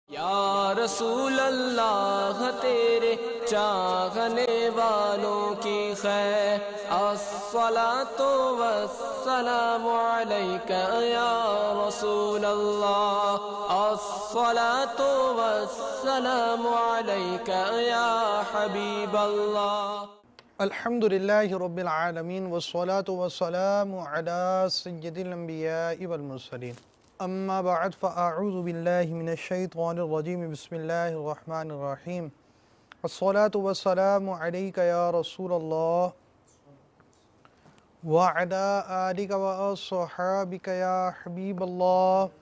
یا رسول اللہ تیرے چاہنے والوں کی خیر الصلاۃ والسلام علیک یا رسول اللہ الصلاۃ والسلام علیک یا حبیب اللہ الحمدللہ رب العالمین والصلاة والسلام علی سید الانبیاء والمرسلین اما بعد فاعوذ باللہ من الشیطان الرجیم بسم اللہ الرحمن الرحیم الصلاة والسلام علیک یا رسول اللہ وعلی آلک واصحابک یا حبیب اللہ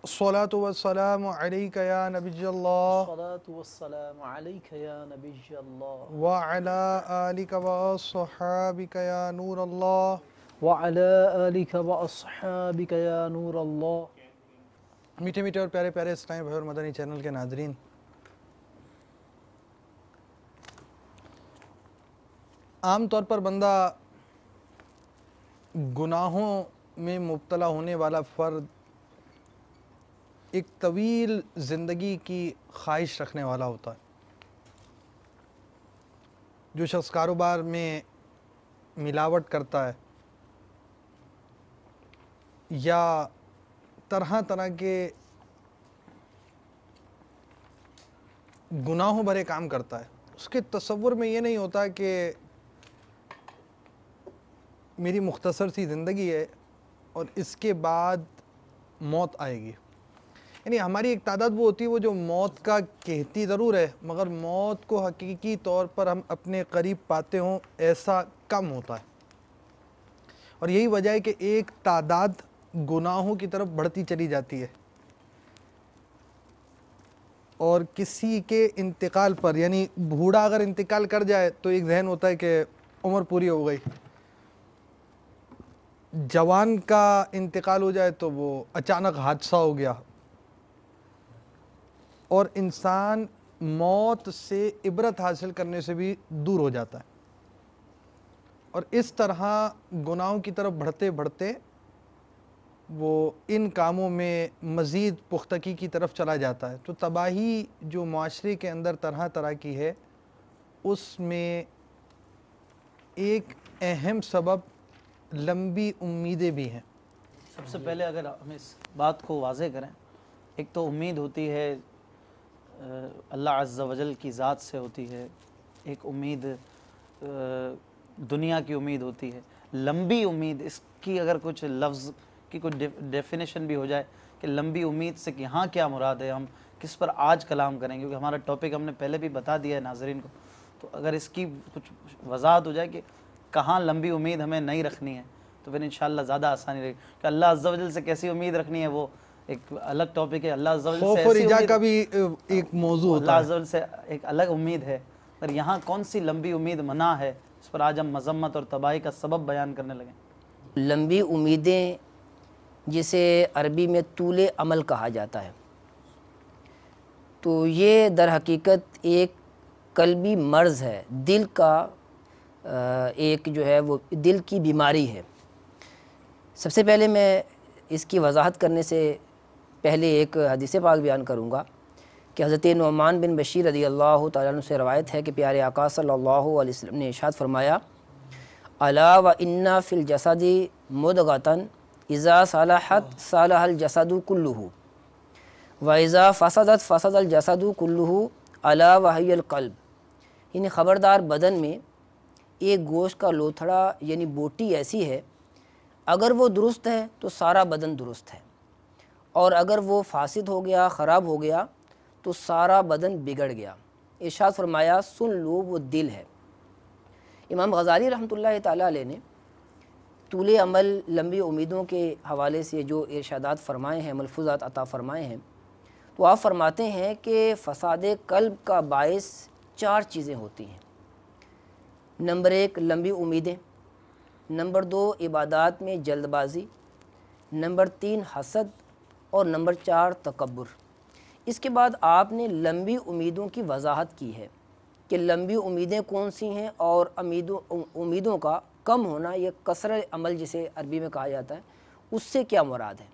الصلاة والسلام علیک یا نبی اللہ الصلاة والسلام علیک یا نبی اللہ وعلی آلک واصحابک یا نور اللہ وعلی آلک واصحابک یا نور اللہ۔ میٹھے میٹھے اور پیارے پیارے اسلامی بھائی اور مدنی چینل کے ناظرین، عام طور پر بندہ گناہوں میں مبتلا ہونے والا فرد ایک طویل زندگی کی خواہش رکھنے والا ہوتا ہے۔ جو شخص کاروبار میں ملاوٹ کرتا ہے یا طرح طرح کے گناہوں بھرے کام کرتا ہے، اس کے تصور میں یہ نہیں ہوتا کہ میری مختصر سی زندگی ہے اور اس کے بعد موت آئے گی۔ یعنی ہماری ایک تعداد وہ ہوتی ہے وہ جو موت کا کہتی ضرور ہے، مگر موت کو حقیقی طور پر ہم اپنے قریب پاتے ہوں ایسا کم ہوتا ہے، اور یہی وجہ ہے کہ ایک تعداد گناہوں کی طرف بڑھتی چلی جاتی ہے، اور کسی کے انتقال پر، یعنی بوڑھا اگر انتقال کر جائے تو ایک ذہن ہوتا ہے کہ عمر پوری ہو گئی، جوان کا انتقال ہو جائے تو وہ اچانک حادثہ ہو گیا، اور انسان موت سے عبرت حاصل کرنے سے بھی دور ہو جاتا ہے، اور اس طرح گناہوں کی طرف بڑھتے بڑھتے وہ ان کاموں میں مزید پختگی کی طرف چلا جاتا ہے۔ تو تباہی جو معاشرے کے اندر طرح طرح کی ہے، اس میں ایک اہم سبب لمبی امیدیں بھی ہیں۔ سب سے پہلے اگر ہم اس بات کو واضح کریں، ایک تو امید ہوتی ہے اللہ عز و جل کی ذات سے ہوتی ہے، ایک امید دنیا کی امید ہوتی ہے، لمبی امید، اس کی اگر کچھ لفظ کی کوئی ڈیفینیشن بھی ہو جائے کہ لمبی امید سے یہاں کیا مراد ہے، ہم کس پر آج کلام کریں، کیونکہ ہمارا ٹاپک ہم نے پہلے بھی بتا دیا ہے ناظرین کو، تو اگر اس کی کچھ وضاحت ہو جائے کہ کہاں لمبی امید ہمیں نہیں رکھنی ہے تو پھر انشاءاللہ زیادہ آسانی رہے گی کہ اللہ عز و جل سے کیسی امید رکھنی ہے، وہ ایک الگ ٹاپک ہے۔ اللہ عز و جل سے خوف اور ایسی رجا امید، کا بھی ایک موضوع اللہ ہوتا عز و جل سے ایک الگ امید ہے، پر یہاں کون سی لمبی امید منع ہے، اس پر آج ہم مذمت اور تباہی کا سبب بیان کرنے لگیں۔ لمبی امیدیں جسے عربی میں طول عمل کہا جاتا ہے، تو یہ در حقیقت ایک قلبی مرض ہے، دل کا ایک جو ہے وہ دل کی بیماری ہے۔ سب سے پہلے میں اس کی وضاحت کرنے سے پہلے ایک حدیث پاک بیان کروں گا کہ حضرت نعمان بن بشیر رضی اللہ تعالیٰ عنہ سے روایت ہے کہ پیارے آقا صلی اللہ علیہ وسلم نے ارشاد فرمایا، الا و انا فی الجسد مضغۃ اذا صلحت صلح الجسد کلہ و اذا فسدت فسد الجسد کلہ الا وہی القلب۔ یعنی خبردار، بدن میں ایک گوشت کا لوتھڑا یعنی بوٹی ایسی ہے، اگر وہ درست ہے تو سارا بدن درست ہے، اور اگر وہ فاسد ہو گیا، خراب ہو گیا تو سارا بدن بگڑ گیا۔ ارشاد فرمایا سن لو وہ دل ہے۔ امام غزالی رحمۃ اللہ تعالیٰ علیہ نے طول عمل، لمبی امیدوں کے حوالے سے جو ارشادات فرمائے ہیں، ملفوظات عطا فرمائے ہیں، تو آپ فرماتے ہیں کہ فساد قلب کا باعث 4 چیزیں ہوتی ہیں۔ نمبر 1 لمبی امیدیں، نمبر 2 عبادات میں جلد بازی، نمبر 3 حسد، اور نمبر 4 تکبر۔ اس کے بعد آپ نے لمبی امیدوں کی وضاحت کی ہے کہ لمبی امیدیں کون سی ہیں، اور امیدوں کا کم ہونا، یہ کثرت عمل جسے عربی میں کہا جاتا ہے، اس سے کیا مراد ہے۔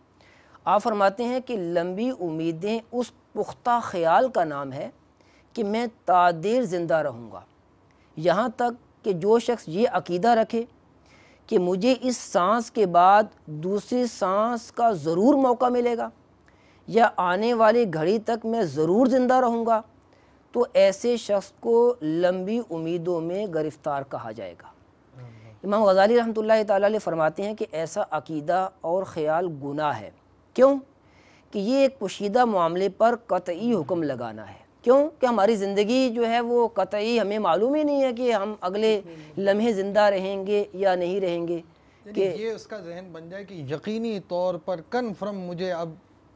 آپ فرماتے ہیں کہ لمبی امیدیں اس پختہ خیال کا نام ہے کہ میں تا دیر زندہ رہوں گا، یہاں تک کہ جو شخص یہ عقیدہ رکھے کہ مجھے اس سانس کے بعد دوسری سانس کا ضرور موقع ملے گا یا آنے والی گھڑی تک میں ضرور زندہ رہوں گا، تو ایسے شخص کو لمبی امیدوں میں گرفتار کہا جائے گا۔ امام غزالی رحمۃ اللہ تعالیٰ علیہ فرماتے ہیں کہ ایسا عقیدہ اور خیال گناہ ہے۔ کیوں؟ کہ یہ ایک پوشیدہ معاملے پر قطعی حکم لگانا ہے۔ کیوں؟ کہ ہماری زندگی جو ہے وہ قطعی ہمیں معلوم ہی نہیں ہے کہ ہم اگلے لمحے زندہ رہیں گے یا نہیں رہیں گے، کہ یہ اس کا ذہن بن جائے کہ یقینی طور پر کنفرم مجھے اب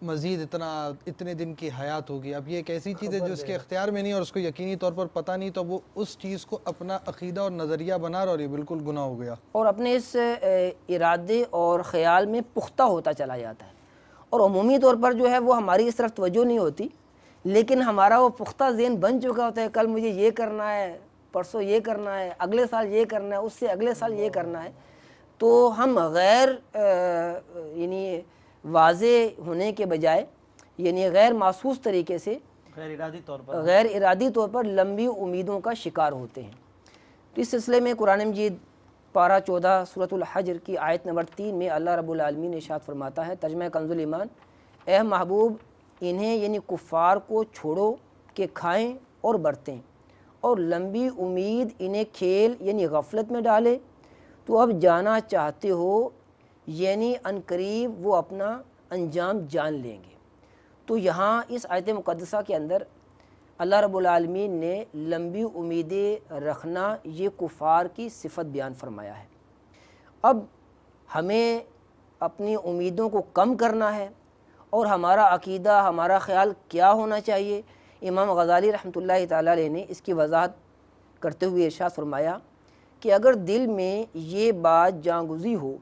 مزید اتنے دن کی حیات ہوگی۔ اب یہ ایک ایسی چیز ہے جو اس کے اختیار میں نہیں اور اس کو یقینی طور پر پتہ نہیں، تو وہ اس چیز کو اپنا عقیدہ اور نظریہ بنا رہا، اور یہ بالکل گناہ ہو گیا، اور اپنے اس ارادے اور خیال میں پختہ ہوتا چلا جاتا ہے۔ اور عمومی طور پر جو ہے وہ ہماری اس طرف توجہ نہیں ہوتی، لیکن ہمارا وہ پختہ ذہن بن چکا ہوتا ہے، کل مجھے یہ کرنا ہے، پرسوں یہ کرنا ہے، اگلے سال یہ کرنا ہے، اس سے اگلے سال یہ کرنا ہے۔ تو ہم غیر یعنی واضح ہونے کے بجائے یعنی غیر محسوس طریقے سے غیر ارادی طور پر لمبی امیدوں کا شکار ہوتے ہیں۔ تو اس سلسلے میں قرآن مجید پارہ 14 سورۃ الحجر کی آیت نمبر 3 میں اللہ رب العالمین نے ارشاد فرماتا ہے، ترجمہ کنز الایمان، اے محبوب انہیں یعنی کفار کو چھوڑو کہ کھائیں اور برتیں، اور لمبی امید انہیں کھیل یعنی غفلت میں ڈالے، تو اب جانا چاہتے ہو یعنی عنقریب وہ اپنا انجام جان لیں گے۔ تو یہاں اس آیت مقدسہ کے اندر اللہ رب العالمین نے لمبی امیدیں رکھنا یہ کفار کی صفت بیان فرمایا ہے۔ اب ہمیں اپنی امیدوں کو کم کرنا ہے، اور ہمارا عقیدہ ہمارا خیال کیا ہونا چاہیے۔ امام غزالی رحمۃ اللہ تعالیٰ علیہ نے اس کی وضاحت کرتے ہوئے ارشاد فرمایا کہ اگر دل میں یہ بات جاگزی ہو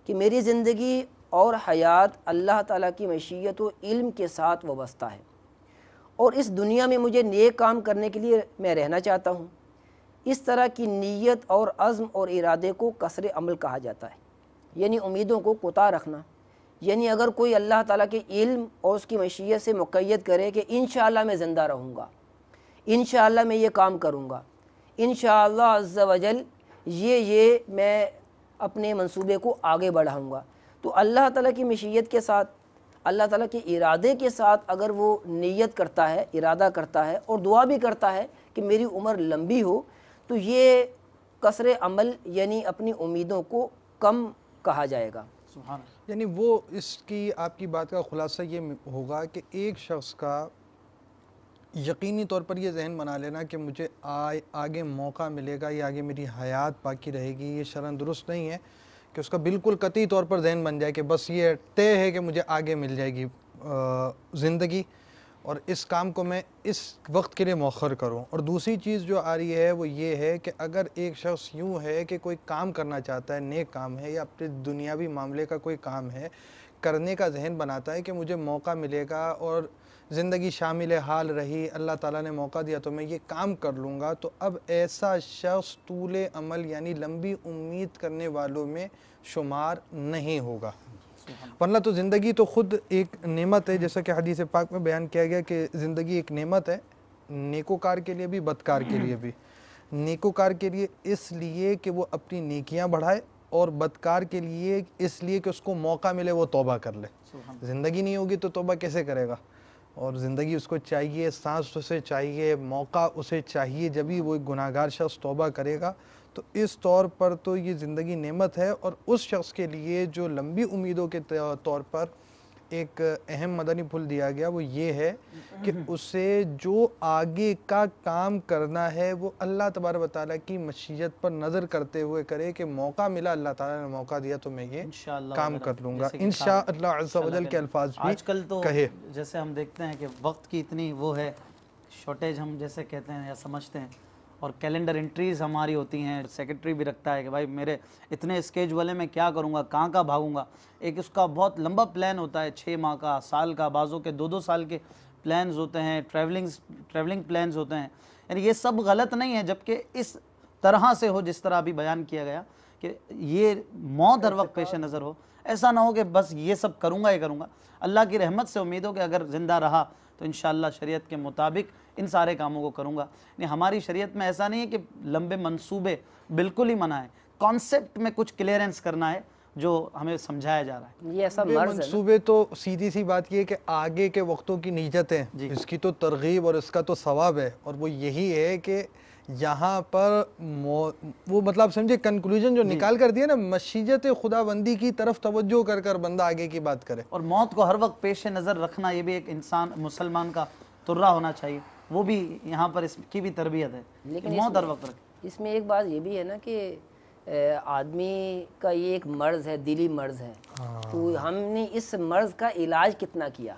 کہ میری زندگی اور حیات اللہ تعالیٰ کی مشیت و علم کے ساتھ وابستہ ہے، اور اس دنیا میں مجھے نیک کام کرنے کے لیے میں رہنا چاہتا ہوں، اس طرح کی نیت اور عزم اور ارادے کو قصر عمل کہا جاتا ہے، یعنی امیدوں کو کوتاہ رکھنا۔ یعنی اگر کوئی اللہ تعالیٰ کے علم اور اس کی مشیت سے مقید کرے کہ انشاءاللہ میں زندہ رہوں گا، انشاءاللہ میں یہ کام کروں گا، انشاءاللہ عز و جل یہ میں اپنے منصوبے کو آگے بڑھاؤں گا، تو اللہ تعالیٰ کی مشیت کے ساتھ، اللہ تعالیٰ کے ارادے کے ساتھ اگر وہ نیت کرتا ہے، ارادہ کرتا ہے اور دعا بھی کرتا ہے کہ میری عمر لمبی ہو، تو یہ قصر عمل یعنی اپنی امیدوں کو کم کہا جائے گا۔ یعنی وہ اس کی آپ کی بات کا خلاصہ یہ ہوگا کہ ایک شخص کا یقینی طور پر یہ ذہن بنا لینا کہ مجھے آگے موقع ملے گا یا آگے میری حیات باقی رہے گی، یہ شرعاً درست نہیں ہے کہ اس کا بالکل قطعی طور پر ذہن بن جائے کہ بس یہ طے ہے کہ مجھے آگے مل جائے گی زندگی، اور اس کام کو میں اس وقت کے لیے مؤخر کروں۔ اور دوسری چیز جو آ رہی ہے وہ یہ ہے کہ اگر ایک شخص یوں ہے کہ کوئی کام کرنا چاہتا ہے، نیک کام ہے یا اپنے دنیاوی معاملے کا کوئی کام ہے کرنے کا ذہن بناتا ہے کہ مجھے موقع ملے گا اور زندگی شامل حال رہی، اللہ تعالیٰ نے موقع دیا تو میں یہ کام کر لوں گا، تو اب ایسا شخص طول عمل یعنی لمبی امید کرنے والوں میں شمار نہیں ہوگا۔ ورنہ تو زندگی تو خود ایک نعمت ہے، جیسا کہ حدیث پاک میں بیان کیا گیا کہ زندگی ایک نعمت ہے، نیکوکار کے لیے بھی بدکار کے لیے بھی۔ نیکوکار کے لیے اس لیے کہ وہ اپنی نیکیاں بڑھائے، اور بدکار کے لیے اس لیے کہ اس کو موقع ملے وہ توبہ کر لے۔ زندگی نہیں ہوگی تو توبہ کیسے کرے گا؟ اور زندگی اس کو چاہیے، سانس اسے چاہیے، موقع اسے چاہیے، جبھی وہ ایک گناہگار شخص توبہ کرے گا۔ تو اس طور پر تو یہ زندگی نعمت ہے، اور اس شخص کے لیے جو لمبی امیدوں کے طور پر ایک اہم مدنی پھل دیا گیا وہ یہ ہے کہ اسے جو آگے کا کام کرنا ہے وہ اللہ تبارک و تعالیٰ کی مشیت پر نظر کرتے ہوئے کرے کہ موقع ملا، اللہ تعالیٰ نے موقع دیا تو میں یہ کام کر لوں گا، انشاءاللہ عز و جل کے الفاظ بھی آج کل تو کہے۔ جیسے ہم دیکھتے ہیں کہ وقت کی اتنی وہ ہے، شارٹیج ہم جیسے کہتے ہیں یا سمجھتے ہیں، اور کیلنڈر انٹریز ہماری ہوتی ہیں، سیکرٹری بھی رکھتا ہے کہ بھائی میرے اتنے اسکیج والے میں کیا کروں گا، کہاں کا بھاگوں گا، ایک اس کا بہت لمبا پلان ہوتا ہے، 6 ماہ کا، سال کا، بعضوں کے 2 سال کے پلانز ہوتے ہیں، ٹریولنگ پلانز ہوتے ہیں۔ یعنی یہ سب غلط نہیں ہے، جبکہ اس طرح سے ہو جس طرح ابھی بیان کیا گیا کہ یہ موت ہر وقت پیش نظر ہو، ایسا نہ ہو کہ بس یہ سب کروں گا ہی کروں گا. اللہ کی رحمت سے امید ہو کہ اگر زندہ رہا تو انشاءاللہ شریعت کے مطابق ان سارے کاموں کو کروں گا. یعنی ہماری شریعت میں ایسا نہیں ہے کہ لمبے منصوبے بالکل ہی منع ہے. کانسیپٹ میں کچھ کلیئرنس کرنا ہے جو ہمیں سمجھایا جا رہا ہے. یہ ایسا مرض ہے منصوبے تو سیدھی سی بات یہ ہے کہ آگے کے وقتوں کی نیتیں اس کی تو ترغیب اور اس کا تو ثواب ہے, اور وہ یہی ہے کہ یہاں پر وہ مطلب سمجھے کنکلوژن جو نکال کر دیا نا, مشیت خدا بندی کی طرف توجہ کر کر بندہ آگے کی بات کرے. اور موت کو ہر وقت پیش نظر رکھنا یہ بھی ایک انسان مسلمان کا ترہ ہونا چاہیے. وہ بھی یہاں پر اس کی بھی تربیت ہے, لیکن موت ہر وقت رکھے. اس میں ایک بات یہ بھی ہے نا کہ آدمی کا یہ ایک مرض ہے, دلی مرض ہے, تو ہم نے اس مرض کا علاج کتنا کیا.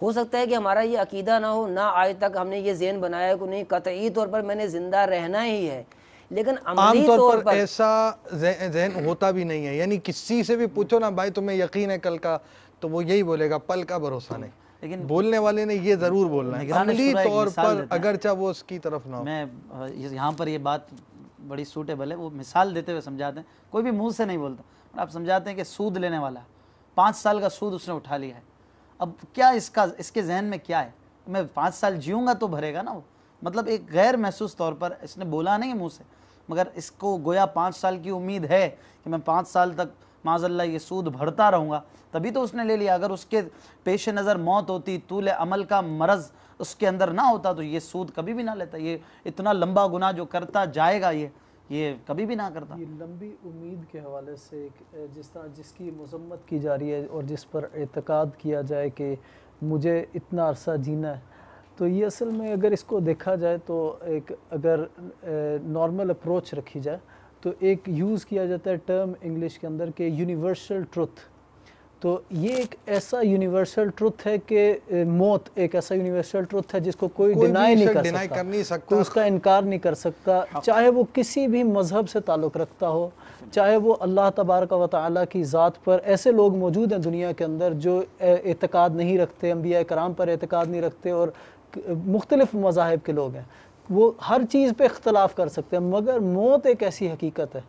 ہو سکتا ہے کہ ہمارا یہ عقیدہ نہ ہو, نہ آج تک ہم نے یہ ذہن بنایا کہ نہیں قطعی طور پر میں نے زندہ رہنا ہی ہے, لیکن عملی طور پر ایسا ذہن ہوتا بھی نہیں ہے. یعنی کسی سے بھی پوچھو نا بھائی تمہیں یقین ہے کل کا, تو وہ یہی بولے گا پل کا بھروسہ نہیں. لیکن بولنے والے نے یہ ضرور بولنا ہے عملی طور پر, اگرچہ وہ اس کی طرف نہ ہو. میں یہاں پر یہ بات بڑی سوٹیبل ہے, وہ مثال دیتے ہوئے سمجھاتے ہیں. کوئی بھی منہ سے نہیں بولتا, آپ سمجھاتے ہیں کہ سود لینے والا 5 سال کا سود اس نے اٹھا لیا ہے. اب کیا اس کے ذہن میں کیا ہے, میں 5 سال جیوں گا تو بھرے گا نا وہ. مطلب ایک غیر محسوس طور پر اس نے بولا نہیں منہ سے, مگر اس کو گویا 5 سال کی امید ہے کہ میں 5 سال تک معاذ اللہ یہ سود بھرتا رہوں گا, تبھی تو اس نے لے لیا. اگر اس کے پیش نظر موت ہوتی, طول عمل کا مرض اس کے اندر نہ ہوتا, تو یہ سود کبھی بھی نہ لیتا. یہ اتنا لمبا گناہ جو کرتا جائے گا یہ کبھی بھی نہ کرتا. یہ لمبی امید کے حوالے سے جس طرح جس کی مذمت کی جا رہی ہے اور جس پر اعتقاد کیا جائے کہ مجھے اتنا عرصہ جینا ہے, تو یہ اصل میں اگر اس کو دیکھا جائے تو ایک اگر نارمل اپروچ رکھی جائے تو ایک یوز کیا جاتا ہے ٹرم انگلش کے اندر کہ یونیورسل ٹروتھ. تو یہ ایک ایسا یونیورسل ٹروتھ ہے کہ موت ایک ایسا یونیورسل ٹروتھ ہے جس کو کوئی ڈینائی نہیں کر سکتا, کوئی اس کا انکار نہیں کر سکتا, چاہے وہ کسی بھی مذہب سے تعلق رکھتا ہو, چاہے وہ اللہ تبارک و تعالیٰ کی ذات پر. ایسے لوگ موجود ہیں دنیا کے اندر جو اعتقاد نہیں رکھتے, انبیاء کرام پر اعتقاد نہیں رکھتے, اور مختلف مذاہب کے لوگ ہیں, وہ ہر چیز پہ اختلاف کر سکتے ہیں, مگر موت ایک ایسی حقیقت ہے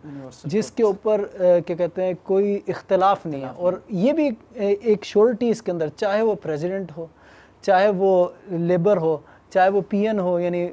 جس کے اوپر کیا کہتے ہیں کوئی اختلاف نہیں ہے. اور یہ بھی ایک شورٹی اس کے اندر, چاہے وہ پریزیڈنٹ ہو, چاہے وہ لیبر ہو, چاہے وہ پی این ہو, یعنی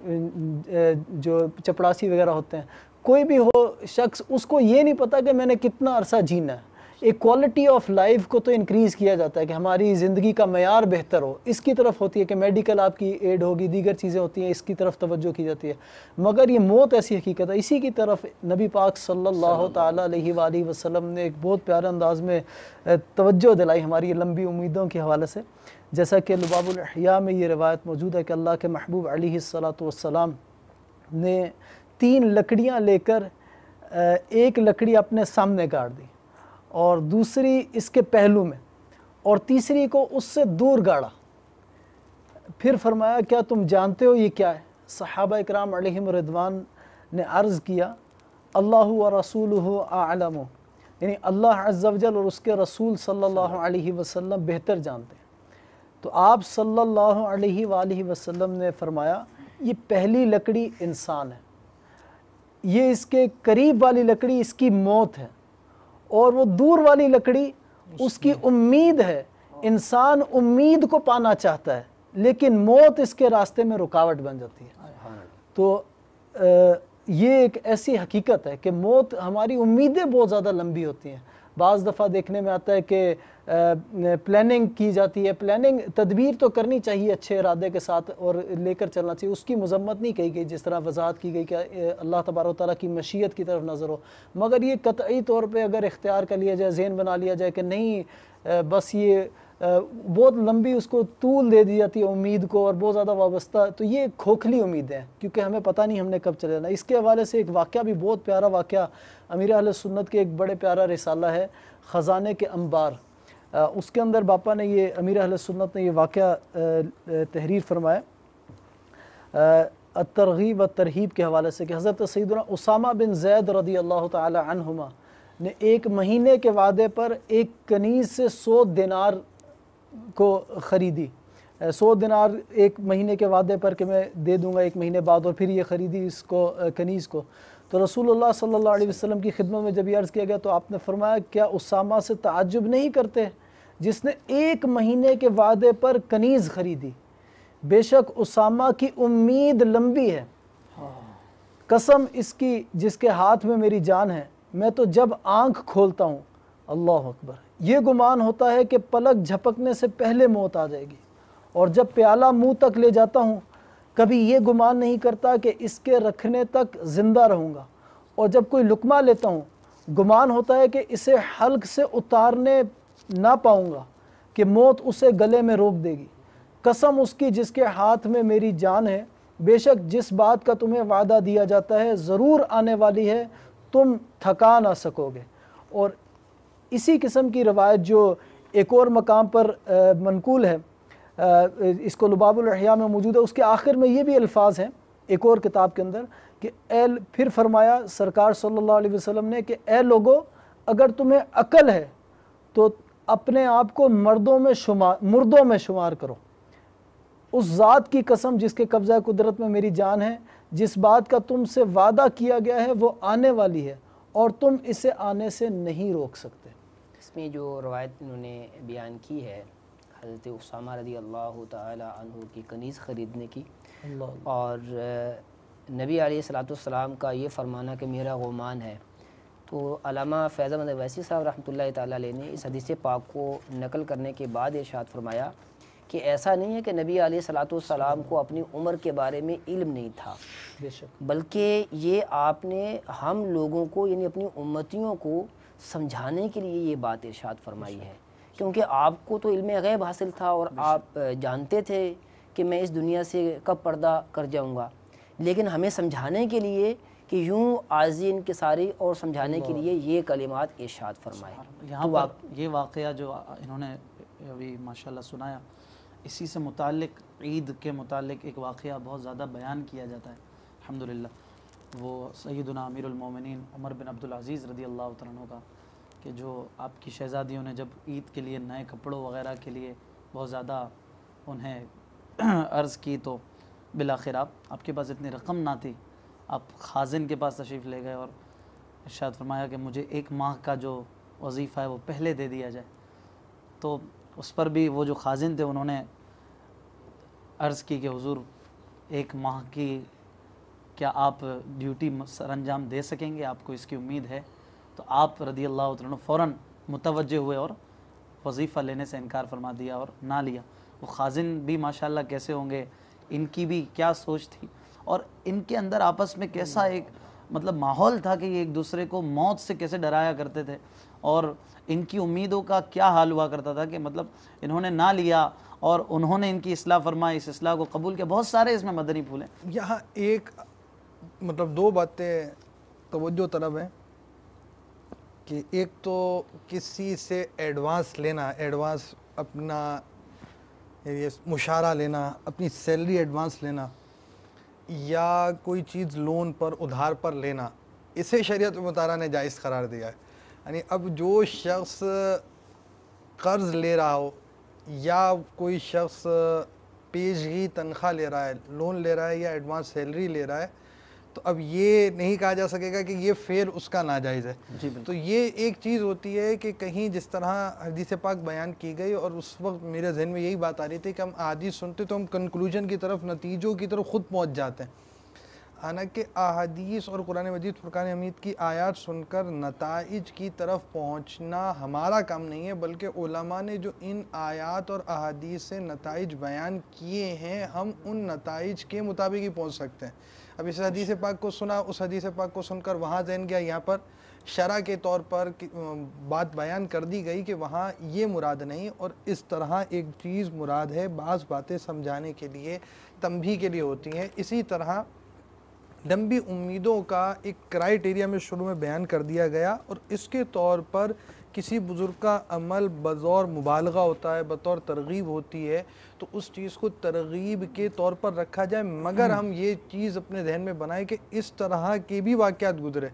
جو چپڑاسی وغیرہ ہوتے ہیں, کوئی بھی ہو شخص, اس کو یہ نہیں پتا کہ میں نے کتنا عرصہ جینا ہے. ایک کوالٹی آف لائف کو تو انکریز کیا جاتا ہے کہ ہماری زندگی کا معیار بہتر ہو, اس کی طرف ہوتی ہے کہ میڈیکل آپ کی ایڈ ہوگی, دیگر چیزیں ہوتی ہیں, اس کی طرف توجہ کی جاتی ہے. مگر یہ موت ایسی حقیقت ہے, اسی کی طرف نبی پاک صلی اللہ تعالیٰ علیہ وآلہ وسلم نے ایک بہت پیارے انداز میں توجہ دلائی ہماری لمبی امیدوں کے حوالے سے. جیسا کہ لباب الاحیاء میں یہ روایت موجود ہے کہ اللہ کے محبوب علیہ الصلاۃ والسلام نے 3 لکڑیاں لے کر ایک لکڑی اپنے سامنے گاڑ دی, اور دوسری اس کے پہلو میں, اور تیسری کو اس سے دور گاڑا. پھر فرمایا کیا تم جانتے ہو یہ کیا ہے؟ صحابہ اکرام علیہم رضوان نے عرض کیا اللہ و رسولہ اعلم, یعنی اللہ عز و جل اور اس کے رسول صلی اللہ علیہ وسلم بہتر جانتے ہیں. تو آپ صلی اللہ علیہ وآلہ وسلم نے فرمایا یہ پہلی لکڑی انسان ہے, یہ اس کے قریب والی لکڑی اس کی موت ہے, اور وہ دور والی لکڑی اس کی امید ہے. انسان امید کو پانا چاہتا ہے لیکن موت اس کے راستے میں رکاوٹ بن جاتی ہے. تو یہ ایک ایسی حقیقت ہے کہ موت, ہماری امیدیں بہت زیادہ لمبی ہوتی ہیں. بعض دفعہ دیکھنے میں آتا ہے کہ پلاننگ کی جاتی ہے, پلاننگ تدبیر تو کرنی چاہیے اچھے ارادے کے ساتھ اور لے کر چلنا چاہیے, اس کی مذمت نہیں کہی گئی جس طرح وضاحت کی گئی کہ اللہ تبارک و تعالیٰ کی مشیت کی طرف نظر ہو. مگر یہ قطعی طور پہ اگر اختیار کر لیا جائے, ذہن بنا لیا جائے کہ نہیں بس یہ بہت لمبی اس کو طول دے دی جاتی ہے امید کو اور بہت زیادہ وابستہ, تو یہ کھوکھلی امیدیں ہیں کیونکہ ہمیں پتہ نہیں ہم نے کب چلے جانا. اس کے حوالے سے ایک واقعہ بھی بہت پیارا واقعہ امیر اہل سنت کے ایک بڑے پیارا رسالہ ہے خزانے کے انبار, اس کے اندر باپا نے یہ امیر اہل سنت نے یہ واقعہ تحریر فرمایا الترغیب والترہیب کے حوالے سے کہ حضرت سیدنا اسامہ بن زید رضی اللہ تعالی عنہما نے 1 مہینے کے وعدے پر ایک کنیز سے 100 دینار کو خریدی. 100 دینار 1 مہینے کے وعدے پر کہ میں دے دوں گا 1 مہینے بعد, اور پھر یہ خریدی اس کو کنیز کو. تو رسول اللہ صلی اللہ علیہ وسلم کی خدمت میں جب یہ عرض کیا گیا تو آپ نے فرمایا کیا اسامہ سے تعجب نہیں کرتے جس نے 1 مہینے کے وعدے پر کنیز خریدی؟ بے شک اسامہ کی امید لمبی ہے، قسم اس کی جس کے ہاتھ میں میری جان ہے، میں تو جب آنکھ کھولتا ہوں اللہ اکبر یہ گمان ہوتا ہے کہ پلک جھپکنے سے پہلے موت آ جائے گی، اور جب پیالہ منہ تک لے جاتا ہوں کبھی یہ گمان نہیں کرتا کہ اس کے رکھنے تک زندہ رہوں گا، اور جب کوئی لقمہ لیتا ہوں گمان ہوتا ہے کہ اسے حلق سے اتارنے نہ پاؤں گا کہ موت اسے گلے میں روک دے گی، قسم اس کی جس کے ہاتھ میں میری جان ہے، بے شک جس بات کا تمہیں وعدہ دیا جاتا ہے ضرور آنے والی ہے، تم تھکا نہ سکو گے۔ اور اسی قسم کی روایت جو ایک اور مقام پر منقول ہے، اس کو لباب الاحیاء میں موجود ہے، اس کے آخر میں یہ بھی الفاظ ہیں ایک اور کتاب کے اندر کہ پھر فرمایا سرکار صلی اللہ علیہ وسلم نے کہ اے لوگو اگر تمہیں عقل ہے تو اپنے آپ کو مردوں میں شمار کرو، اس ذات کی قسم جس کے قبضہ قدرت میں میری جان ہے، جس بات کا تم سے وعدہ کیا گیا ہے وہ آنے والی ہے اور تم اسے آنے سے نہیں روک سکتے۔ اس میں جو روایت انہوں نے بیان کی ہے حضرت اسامہ رضی اللہ تعالی عنہ کی کنیز خریدنے کی، اور نبی علیہ الصلوۃ والسلام کا یہ فرمانا کہ میرا غمان ہے، تو علامہ فیض احمد اویسی صاحب رحمۃ اللہ تعالی علیہ نے اس حدیث پاک کو نقل کرنے کے بعد ارشاد فرمایا کہ ایسا نہیں ہے کہ نبی علیہ الصلوۃ والسلام کو اپنی عمر کے بارے میں علم نہیں تھا، بے شک بلکہ یہ آپ نے ہم لوگوں کو یعنی اپنی امتیوں کو سمجھانے کے لیے یہ بات ارشاد فرمائی ہے، کیونکہ آپ کو تو علم غیب حاصل تھا اور آپ جانتے تھے کہ میں اس دنیا سے کب پردہ کر جاؤں گا، لیکن ہمیں سمجھانے کے لیے کہ یوں عاجزی انکساری اور سمجھانے کے لیے یہ کلمات ارشاد فرمائے۔ یہاں پر یہ واقعہ جو انہوں نے ابھی ماشاءاللہ سنایا، اسی سے متعلق عید کے متعلق ایک واقعہ بہت زیادہ بیان کیا جاتا ہے الحمدللہ، وہ سیدنا امیر المومنین عمر بن عبدالعزیز رضی اللہ تعالیٰ عنہ کا، کہ جو آپ کی شہزادیوں نے جب عید کے لیے نئے کپڑوں وغیرہ کے لیے بہت زیادہ انہیں عرض کی تو بالآخر آپ کے پاس اتنی رقم نہ تھی، آپ خازن کے پاس تشریف لے گئے اور ارشاد فرمایا کہ مجھے 1 ماہ کا جو وظیفہ ہے وہ پہلے دے دیا جائے، تو اس پر بھی وہ جو خازن تھے انہوں نے عرض کی کہ حضور 1 ماہ کی کیا آپ ڈیوٹی سر انجام دے سکیں گے، آپ کو اس کی امید ہے؟ تو آپ رضی اللہ عنہ فوراً متوجہ ہوئے اور وظیفہ لینے سے انکار فرما دیا اور نہ لیا۔ وہ خازن بھی ماشاءاللہ کیسے ہوں گے، ان کی بھی کیا سوچ تھی، اور ان کے اندر آپس میں کیسا ایک مطلب ماحول تھا کہ یہ ایک دوسرے کو موت سے کیسے ڈرایا کرتے تھے، اور ان کی امیدوں کا کیا حال ہوا کرتا تھا کہ مطلب انہوں نے نہ لیا اور انہوں نے ان کی اصلاح فرمائی، اس اصلاح کو قبول کیا۔ بہت سارے اس میں مدنی پھول ہیں۔ یہاں ایک مطلب 2 باتیں توجہ طلب ہیں کہ ایک تو کسی سے ایڈوانس لینا، ایڈوانس اپنا مشارہ لینا، اپنی سیلری ایڈوانس لینا، یا کوئی چیز لون پر ادھار پر لینا، اسے شریعت مطالعہ نے جائز قرار دیا ہے۔ یعنی اب جو شخص قرض لے رہا ہو یا کوئی شخص پیشگی تنخواہ لے رہا ہے، لون لے رہا ہے یا ایڈوانس سیلری لے رہا ہے، تو اب یہ نہیں کہا جا سکے گا کہ یہ فعل اس کا ناجائز ہے۔ تو یہ ایک چیز ہوتی ہے کہ کہیں جس طرح حدیث پاک بیان کی گئی، اور اس وقت میرے ذہن میں یہی بات آ رہی تھی کہ ہم احادیث سنتے تو ہم کنکلوژن کی طرف، نتیجوں کی طرف خود پہنچ جاتے ہیں، حالانکہ احادیث اور قرآن مجید فرقان حمید کی آیات سن کر نتائج کی طرف پہنچنا ہمارا کام نہیں ہے، بلکہ علماء نے جو ان آیات اور احادیث سے نتائج بیان کیے ہیں ہم ان نتائج کے مطابق ہی پہنچ سکتے ہیں۔ اب اس حدیث پاک کو سنا، اس حدیث پاک کو سن کر وہاں ذہن گیا، یہاں پر شرع کے طور پر بات بیان کر دی گئی کہ وہاں یہ مراد نہیں، اور اس طرح ایک چیز مراد ہے، بعض باتیں سمجھانے کے لیے، تنبیہ کے لیے ہوتی ہیں۔ اسی طرح لمبی امیدوں کا ایک کرائیٹیریا میں شروع میں بیان کر دیا گیا، اور اس کے طور پر کسی بزرگ کا عمل بطور مبالغہ ہوتا ہے، بطور ترغیب ہوتی ہے، تو اس چیز کو ترغیب کے طور پر رکھا جائے، مگر ہم یہ چیز اپنے ذہن میں بنائیں کہ اس طرح کے بھی واقعات گزرے،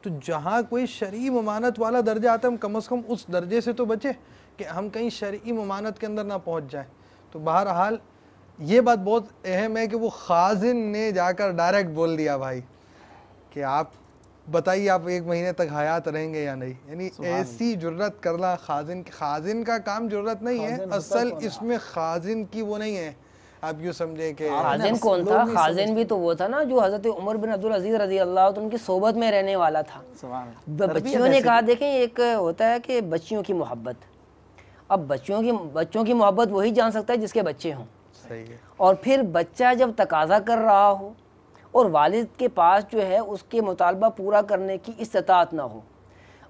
تو جہاں کوئی شرعی ممانعت والا درجہ آتا ہے ہم کم از کم اس درجے سے تو بچے کہ ہم کہیں شرعی ممانعت کے اندر نہ پہنچ جائیں۔ تو بہرحال یہ بات بہت اہم ہے کہ وہ خازن نے جا کر ڈائریکٹ بول دیا بھائی کہ آپ بتائیے آپ 1 مہینے تک حیات رہیں گے یا نہیں. یعنی ایسی جرت کرنا خازن کا کام جرت نہیں ہے, اصل اس میں خازن کی وہ نہیں ہے. آپ یوں سمجھیں کہ خازن کون تھا؟ خازن بھی تو وہ تھا نا جو حضرت عمر بن عبدالعزیز رضی اللہ عنہ ان کی صحبت میں رہنے والا تھا. بچیوں نے کہا دیکھیں ایک ہوتا ہے کہ بچیوں کی محبت, اب بچوں کی محبت وہی جان سکتا ہے جس کے بچے ہوں. صحیح ہے. اور پھر بچہ جب تقاضا کر رہا ہو اور والد کے پاس جو ہے اس کے مطالبہ پورا کرنے کی استطاعت نہ ہو,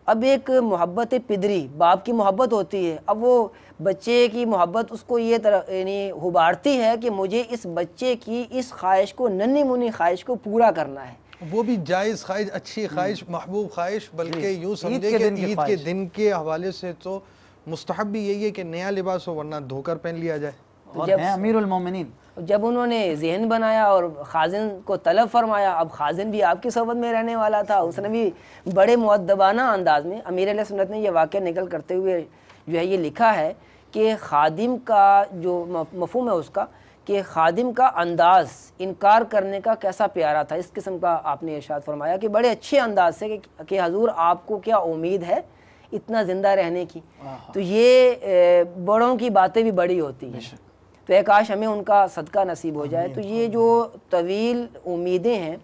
اب ایک محبت پدری باپ کی محبت ہوتی ہے, اب وہ بچے کی محبت اس کو یہ یعنی ابھارتی ہے کہ مجھے اس بچے کی اس خواہش کو, ننھی منی خواہش کو پورا کرنا ہے, وہ بھی جائز خواہش, اچھی خواہش, محبوب خواہش, بلکہ یوں سمجھے کہ عید کے دن کے حوالے سے تو مستحب بھی یہی ہے کہ نیا لباس ہو ورنہ دھو کر پہن لیا جائے. اور ہیں امیر المومنین. جب انہوں نے ذہن بنایا اور خازن کو طلب فرمایا, اب خازن بھی آپ کی صحبت میں رہنے والا تھا, اس نے بھی بڑے مؤدبانہ انداز میں, امیر علیہ سنت نے یہ واقعہ نقل کرتے ہوئے جو ہے یہ لکھا ہے کہ خادم کا جو مفہوم ہے اس کا, کہ خادم کا انداز انکار کرنے کا کیسا پیارا تھا. اس قسم کا آپ نے ارشاد فرمایا کہ بڑے اچھے انداز سے کہ حضور آپ کو کیا امید ہے اتنا زندہ رہنے کی. تو یہ بڑوں کی باتیں بھی بڑی ہوتی ہیں, تو ایک کاش ہمیں ان کا صدقہ نصیب ہو جائے. تو یہ جو طویل امیدیں ہیں,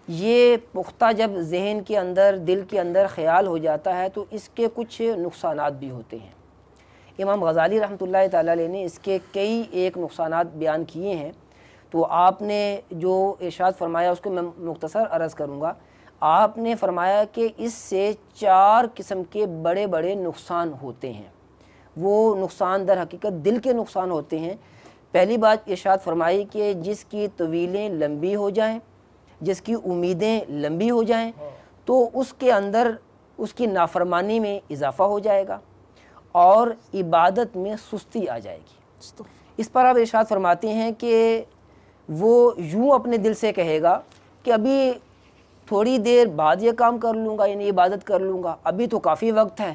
یہ پختہ جب ذہن کے اندر, دل کے اندر خیال ہو جاتا ہے تو اس کے کچھ نقصانات بھی ہوتے ہیں. امام غزالی رحمۃ اللہ تعالیٰ علیہ نے اس کے کئی ایک نقصانات بیان کیے ہیں, تو آپ نے جو ارشاد فرمایا اس کو میں مختصر عرض کروں گا. آپ نے فرمایا کہ اس سے 4 قسم کے بڑے بڑے نقصان ہوتے ہیں. وہ نقصان در حقیقت دل کے نقصان ہوتے ہیں. پہلی بات ارشاد فرمائی کہ جس کی طویلیں لمبی ہو جائیں, جس کی امیدیں لمبی ہو جائیں, تو اس کے اندر اس کی نافرمانی میں اضافہ ہو جائے گا اور عبادت میں سستی آ جائے گی. اس پر آپ ارشاد فرماتے ہیں کہ وہ یوں اپنے دل سے کہے گا کہ ابھی تھوڑی دیر بعد یہ کام کر لوں گا, یعنی عبادت کر لوں گا, ابھی تو کافی وقت ہے,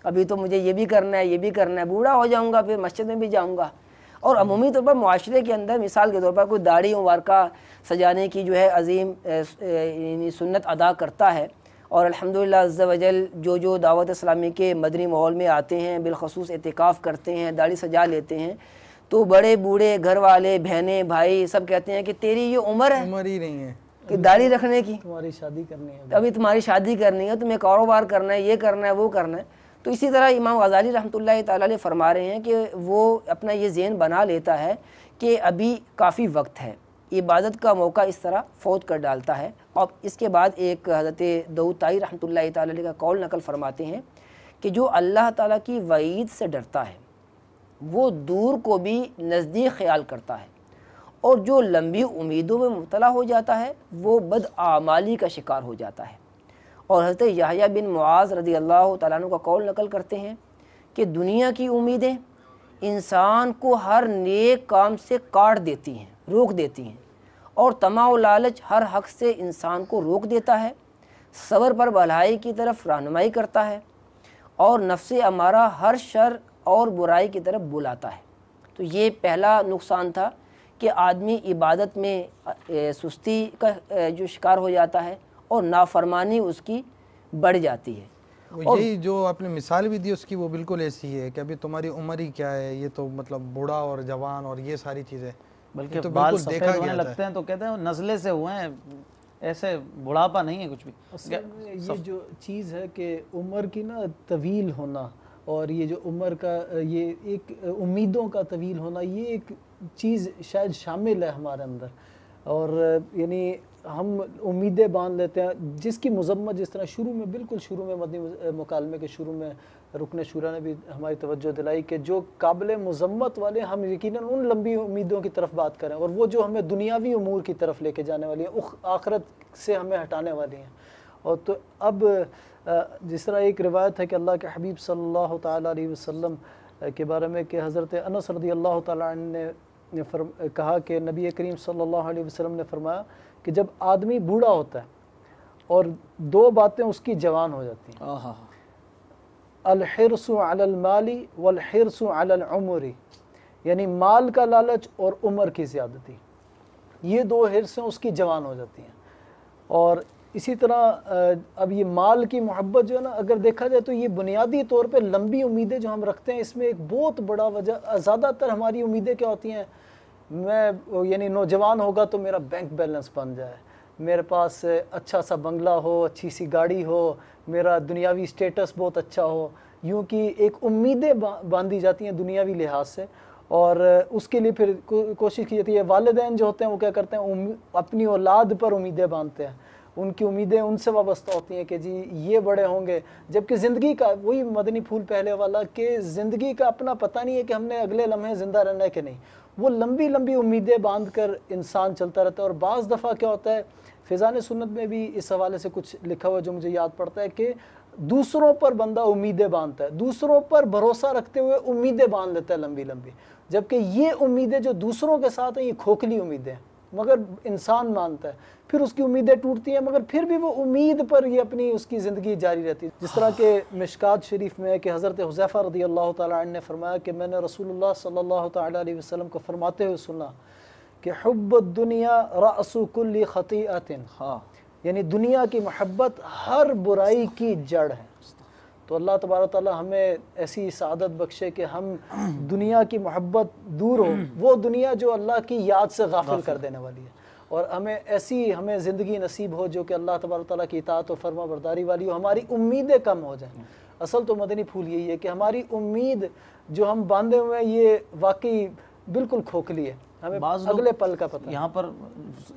ابھی تو مجھے یہ بھی کرنا ہے, یہ بھی کرنا ہے, بوڑھا ہو جاؤں گا پھر مسجد میں بھی جاؤں گا. اور عمومی طور پر معاشرے کے اندر مثال کے طور پر کوئی داڑھی مبارکہ سجانے کی جو ہے عظیم یعنی سنت ادا کرتا ہے, اور الحمدللہ عز و جل جو دعوت اسلامی کے مدنی ماحول میں آتے ہیں, بالخصوص اعتکاف کرتے ہیں, داڑھی سجا لیتے ہیں, تو بڑے بوڑھے گھر والے بہنیں بھائی سب کہتے ہیں کہ تیری یہ عمر ہی نہیں ہے کہ داڑھی رکھنے کی, تمہاری شادی کرنی ہے, ابھی تمہاری شادی کرنی ہے, تمہیں کاروبار کرنا ہے, یہ کرنا ہے, وہ کرنا ہے. تو اسی طرح امام غزالی رحمۃ اللہ تعالیٰ علیہ فرما رہے ہیں کہ وہ اپنا یہ ذہن بنا لیتا ہے کہ ابھی کافی وقت ہے, عبادت کا موقع اس طرح فوت کر ڈالتا ہے. اور اس کے بعد ایک حضرت داؤد طائی رحمۃ اللہ تعالیٰ علیہ کا قول نقل فرماتے ہیں کہ جو اللہ تعالیٰ کی وعید سے ڈرتا ہے وہ دور کو بھی نزدیک خیال کرتا ہے, اور جو لمبی امیدوں میں مبتلا ہو جاتا ہے وہ بدعمالی کا شکار ہو جاتا ہے. اور حضرت یحییٰ بن معاذ رضی اللہ تعالیٰ عنہ کا قول نقل کرتے ہیں کہ دنیا کی امیدیں انسان کو ہر نیک کام سے کاٹ دیتی ہیں, روک دیتی ہیں, اور طمع و لالچ ہر حق سے انسان کو روک دیتا ہے, صبر پر بھلائی کی طرف رہنمائی کرتا ہے, اور نفس امارہ ہر شر اور برائی کی طرف بلاتا ہے. تو یہ پہلا نقصان تھا کہ آدمی عبادت میں سستی کا جو شکار ہو جاتا ہے اور نافرمانی اس کی بڑھ جاتی ہے. یہی جو آپ نے مثال بھی دی اس کی وہ بالکل ایسی ہے کہ ابھی تمہاری عمر ہی کیا ہے, یہ تو مطلب بوڑھا اور جوان اور یہ ساری چیزیں, بلکہ تو بال سفید ہونے لگتے ہیں تو کہتے ہیں نزلے سے ہوئے ہیں, ایسے بڑھاپا نہیں ہے کچھ بھی. اصل میں یہ جو چیز ہے کہ عمر کی نا طویل ہونا, اور یہ جو عمر کا یہ ایک امیدوں کا طویل ہونا, یہ ایک چیز شاید شامل ہے ہمارے اندر. اور یعنی ہم امیدیں باندھ لیتے ہیں جس کی مذمت, جس طرح شروع میں بالکل شروع میں مدنی مکالمے کے شروع میں رکن شورا نے بھی ہماری توجہ دلائی کہ جو قابل مذمت والے ہم یقیناً ان لمبی امیدوں کی طرف بات کریں, اور وہ جو ہمیں دنیاوی امور کی طرف لے کے جانے والی ہیں, آخرت سے ہمیں ہٹانے والی ہیں. اور تو اب جس طرح ایک روایت ہے کہ اللہ کے حبیب صلی اللہ تعالیٰ علیہ وسلم کے بارے میں کہ حضرت انس رضی اللہ تعالیٰ عنہ نے کہا کہ نبی کریم صلی اللہ علیہ وسلم نے فرمایا کہ جب آدمی بوڑھا ہوتا ہے اور 2 باتیں اس کی جوان ہو جاتی ہیں, الحرص علی المال والحرص علی العمر, یعنی مال کا لالچ اور عمر کی زیادتی, یہ 2 حرصیں اس کی جوان ہو جاتی ہیں. اور اسی طرح اب یہ مال کی محبت جو ہے نا، اگر دیکھا جائے تو یہ بنیادی طور پہ لمبی امیدیں جو ہم رکھتے ہیں، اس میں ایک بہت بڑا وجہ، زیادہ تر ہماری امیدیں کیا ہوتی ہیں، میں یعنی نوجوان ہوگا تو میرا بینک بیلنس بن جائے، میرے پاس اچھا سا بنگلہ ہو، اچھی سی گاڑی ہو، میرا دنیاوی سٹیٹس بہت اچھا ہو، یوں کہ ایک امیدیں باندھی جاتی ہیں دنیاوی لحاظ سے، اور اس کے لیے پھر کوشش کی جاتی ہے۔ والدین جو ہوتے ہیں وہ کیا کرتے ہیں، اپنی اولاد پر امیدیں باندھتے ہیں، ان کی امیدیں ان سے وابستہ ہوتی ہیں کہ جی یہ بڑے ہوں گے، جبکہ زندگی کا وہی مدنی پھول پہلے والا کہ زندگی کا اپنا پتہ نہیں ہے کہ ہم نے اگلے لمحے زندہ رہنا ہے کہ نہیں، وہ لمبی لمبی امیدیں باندھ کر انسان چلتا رہتا ہے۔ اور بعض دفعہ کیا ہوتا ہے، فیضان سنت میں بھی اس حوالے سے کچھ لکھا ہوا جو مجھے یاد پڑتا ہے کہ دوسروں پر بندہ امیدیں باندھتا ہے، دوسروں پر بھروسہ رکھتے ہوئے امیدیں باندھ لیتا ہے لمبی لمبی، جبکہ یہ امیدیں جو دوسروں کے ساتھ ہیں یہ کھوکھلی امیدیں ہیں، مگر انسان مانتا ہے، پھر اس کی امیدیں ٹوٹتی ہیں، مگر پھر بھی وہ امید پر یہ اپنی اس کی زندگی جاری رہتی ہے۔ جس طرح کہ مشکات شریف میں ہے کہ حضرت حذیفہ رضی اللہ تعالیٰ عنہ نے فرمایا کہ میں نے رسول اللہ صلی اللہ تعالیٰ علیہ وسلم کو فرماتے ہوئے سنا کہ حب الدنیا رأس کل خطیئۃ، یعنی دنیا کی محبت ہر برائی کی جڑ ہے۔ تو اللہ تبارک تعالیٰ ہمیں ایسی سعادت بخشے کہ ہم دنیا کی محبت دور ہو، وہ دنیا جو اللہ کی یاد سے غافل کر دینے والی ہے، اور ہمیں زندگی نصیب ہو جو کہ اللہ تبارک تعالیٰ کی اطاعت و فرما برداری والی ہو، ہماری امیدیں کم ہو جائیں۔ اصل تو مدنی پھول یہی ہے کہ ہماری امید جو ہم باندھے ہوئے ہیں یہ واقعی بالکل کھوکھلی ہے، ہمیں اگلے پل کا پتہ۔ یہاں پر